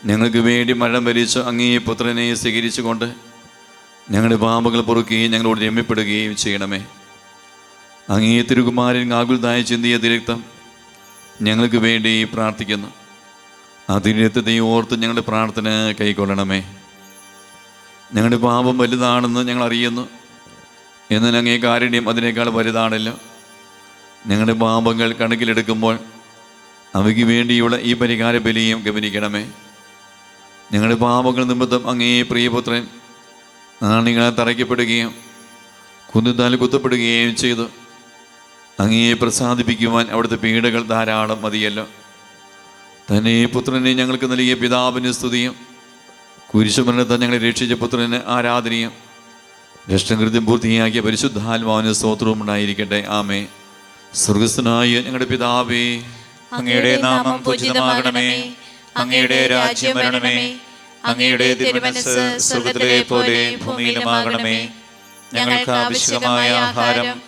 ഞങ്ങൾക്ക് വേണ്ടി മഴം ഭരിച്ച് അങ്ങേ പുത്രനെ സ്വീകരിച്ചുകൊണ്ട് ഞങ്ങളുടെ പാപങ്ങൾ പൊറുക്കുകയും ഞങ്ങളോട് രമ്യപ്പെടുകയും ചെയ്യണമേ. അങ്ങേ തിരുകുമാരൻ ആകുലതായി ചിന്തിയ തിരക്തം ഞങ്ങൾക്ക് വേണ്ടി പ്രാർത്ഥിക്കുന്നു. ആ തിരുരക്തത്തെ ഓർത്ത് ഞങ്ങളുടെ പ്രാർത്ഥന കൈക്കൊള്ളണമേ. ഞങ്ങളുടെ പാപം വലുതാണെന്ന് ഞങ്ങൾ അറിയുന്നു, എന്നാൽ അങ്ങേ കാരുണ്യം അതിനേക്കാൾ വലുതാണല്ലോ. ഞങ്ങളുടെ പാപങ്ങൾ കണക്കിലെടുക്കുമ്പോൾ അവയ്ക്ക് വേണ്ടിയുള്ള ഈ പരിഹാര ബലിയും ഗമനിക്കണമേ. ഞങ്ങളുടെ പാപങ്ങൾ നിമിത്തം അങ്ങേ പ്രിയപുത്രൻ നാണികളാൽ തറയ്ക്കപ്പെടുകയും കുന്തത്താൽ കുത്തപ്പെടുകയും ചെയ്തു. അങ്ങയെ പ്രസാദിപ്പിക്കുവാൻ അവിടുത്തെ പീഡകൾ ധാരാളം മതിയല്ലോ. തന്നെ പുത്രനെ ഞങ്ങൾക്ക് നൽകിയ പിതാവിന് സ്തുതിയും കുരിശുമരണത്താൽ ഞങ്ങളെ രക്ഷിച്ച പുത്രന് ആരാധനയും രക്ഷകൃത്യം പൂർത്തിയാക്കിയ പരിശുദ്ധാത്മാവിന് സ്തോത്രവും ഉണ്ടായിരിക്കട്ടെ. ആമേ. സ്വർഗസ്ഥനായ ഞങ്ങളുടെ പിതാവേ, അങ്ങയുടെ നാമം പൂജിതമാകണമേ. അങ്ങയുടെ രാജ്യം വരണമേ. അങ്ങയുടെ തിരുമനസ്സ് സ്വർഗ്ഗത്തിലെ പോലെ ഭൂമിയിലുമാകണമേ. ഞങ്ങൾക്ക് ആവശ്യമായ ആഹാരം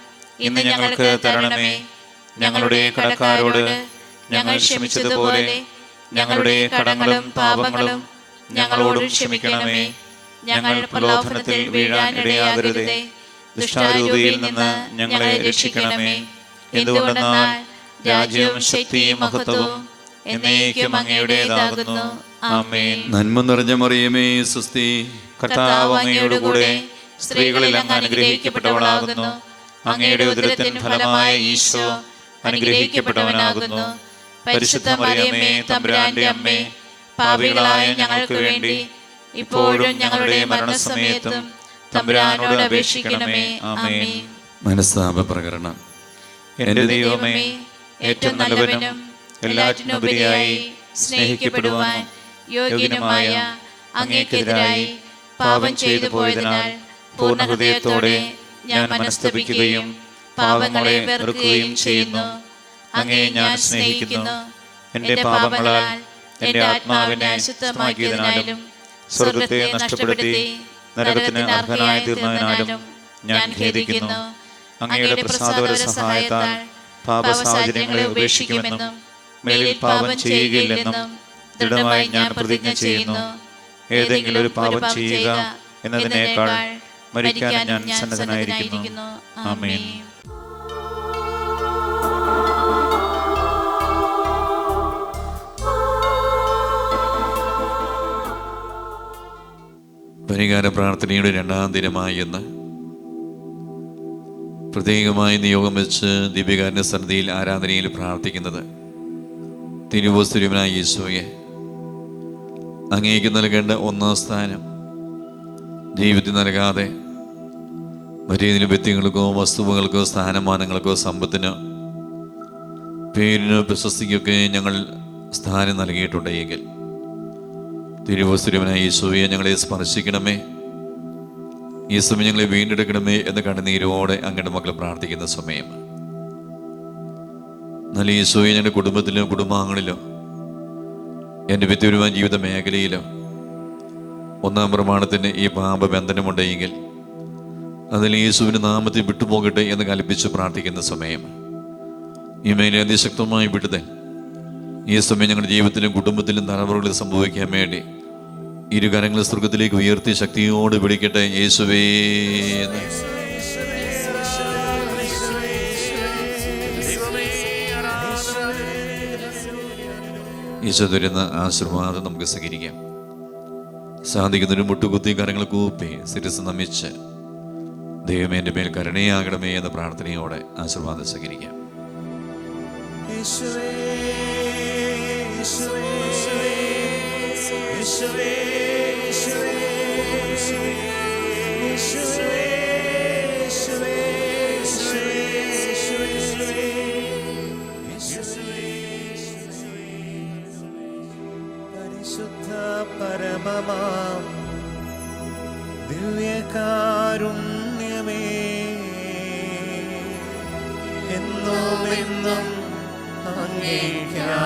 ഇന്ന് ഞങ്ങൾക്ക് തരണമേ. ഞങ്ങളുടെ കടക്കാരോട് ഞങ്ങൾ ക്ഷമിച്ചതുപോലെ ഞങ്ങളുടെ കടങ്ങളും പാപങ്ങളും ഞങ്ങളോടും ക്ഷമിക്കണമേ. ഞങ്ങൾ പ്രലോഭനത്തിൽ വീഴാൻ ഇടയാകരുതേ. ദുഷ്ടാരൂപിയിൽ നിന്ന് ഞങ്ങളെ രക്ഷിക്കണമേ. എന്തുകൊണ്ടെന്നാൽ രാജ്യവും ശക്തിയും മഹത്വവും എന്നേക്കും അങ്ങയുടേതാകുന്നു. ആമേൻ. നന്മ നിറഞ്ഞ മറിയമേ സ്വസ്തി, കർത്താവ് അങ്ങയോടുകൂടെ സ്ത്രീകളിൽ അങ്ങ് അനുഗ്രഹിക്കപ്പെട്ടവളാകുന്നു. അങ്ങയുടെ ഉദരത്തിൻ ഫലമായ ഈശോ അനുഗ്രഹിക്കപ്പെട്ടവനാകുന്നു. പരിശുദ്ധ മറിയമേ, തമ്പുരാന്റെ അമ്മേ, പാപികളായ ഞങ്ങൾക്ക് വേണ്ടി ഇപ്പോഴും ഞങ്ങളുടെ മരണസമയത്തും തമ്പുരാനോട് അപേക്ഷിക്കണമേ. ആമേൻ. മനസ്താപ പ്രകരണം. എന്റെ ദൈവമേ, ഏറ്റവും നല്ലവനും എല്ലാറ്റിനുപരിയായി സ്നേഹിക്കപ്പെടുവാൻ യോഗ്യനുമായ അങ്ങേക്കെതിരായി പാപം ചെയ്തു പോയതിനാൽ പൂർണ്ണ ഹൃദയത്തോടെ ഞാൻ മനസ്തപിക്കുകയും പാപങ്ങളെ വെറുക്കുകയും ചെയ്യുന്നു. അങ്ങയെ ഞാൻ സ്നേഹിക്കുന്നു. എന്റെ പാപങ്ങളാൽ എന്റെ ആത്മാവിനെ അശുദ്ധമാക്കിയതിനാലും സ്വർഗത്തെ നഷ്ടപ്പെടുത്തി നരകത്തിന് അർഹനായി തീർന്നതിനാലും ഞാൻ ഖേദിക്കുന്നു. അങ്ങയുടെ പ്രസാദപര സഹായത്താൽ പാപസാഹചര്യങ്ങളെ ഉപേക്ഷിക്കുമെന്നും മേലിൽ പാപം ചെയ്യുകയില്ലെന്നും ദൃഢമായി ഞാൻ പ്രതിജ്ഞ ചെയ്യുന്നു. ഏതെങ്കിലും ഒരു പാപം ചെയ്യുക എന്നതിനേക്കാൾ മരിക്കാൻ ഞാൻ സന്നദ്ധനായിരിക്കുന്നു. ആമേൻ. പരിഹാര പ്രാർത്ഥനയുടെ 2-ാം ദിനമായി എന്ന് പ്രത്യേകമായി നിയോഗം വെച്ച് ദീപികാരൻ്റെ സന്നിധിയിൽ ആരാധനയിൽ പ്രാർത്ഥിക്കുന്നത് തിരുവോസ്തുര്യനായ ഈശോയെ, അങ്ങേക്ക് നൽകേണ്ട 1-ാം സ്ഥാനം ജീവിതത്തിൽ നൽകാതെ മറ്റേതെങ്കിലും വ്യക്തികൾക്കോ വസ്തുവകൾക്കോ സ്ഥാനമാനങ്ങൾക്കോ സമ്പത്തിനോ പേരിനോ പ്രശസ്തിക്കൊക്കെ ഞങ്ങൾ സ്ഥാനം നൽകിയിട്ടുണ്ടെങ്കിൽ തിരുവോസ്തുര്യനായ ഈശോയെ, ഞങ്ങളെ സ്പർശിക്കണമേ, ഈ സമയം ഞങ്ങളെ വീണ്ടെടുക്കണമേ എന്ന് കണ്ണുനീരോടെ അങ്ങയുടെ മക്കൾ പ്രാർത്ഥിക്കുന്ന സമയം. നല്ല ഈശോയെ, ഞങ്ങളുടെ കുടുംബത്തിലോ കുടുംബാംഗങ്ങളിലോ എൻ്റെ വ്യക്തിപരമായ ജീവിത മേഖലയിലോ 1-ാം പ്രമാണത്തിന് ഈ പാപബന്ധനമുണ്ടെങ്കിൽ അതിൽ യേശുവിൻ്റെ നാമത്തിൽ വിട്ടുപോകട്ടെ എന്ന് കൽപ്പിച്ച് പ്രാർത്ഥിക്കുന്ന സമയം. ഈ മേഖല അതിശക്തമായി വിടുതൽ ഈ സമയം ഞങ്ങളുടെ ജീവിതത്തിലും കുടുംബത്തിലും തലമുറകളിൽ സംഭവിക്കാൻ വേണ്ടി ഇരുകരങ്ങൾ സ്വർഗത്തിലേക്ക് ഉയർത്തി ശക്തിയോട് വിളിക്കട്ടെ, യേശുവേ എന്ന്. ഈശോ തരുന്ന ആശീർവാദം നമുക്ക് സ്വീകരിക്കാം. സാധിക്കുന്നൊരു മുട്ടുകുത്തി കരങ്ങൾ കൂപ്പി ശിരസ് നമിച്ച് ദൈവമേ എൻ്റെ മേൽ കരുണയാകണമേ എന്ന പ്രാർത്ഥനയോടെ ആശീർവാദം സ്വീകരിക്കാം. പരിശുദ്ധ പരമമാം ദിവ്യകാരുണ്യമേ, എന്നും എന്നും അങ്ങേയ്ക്കാ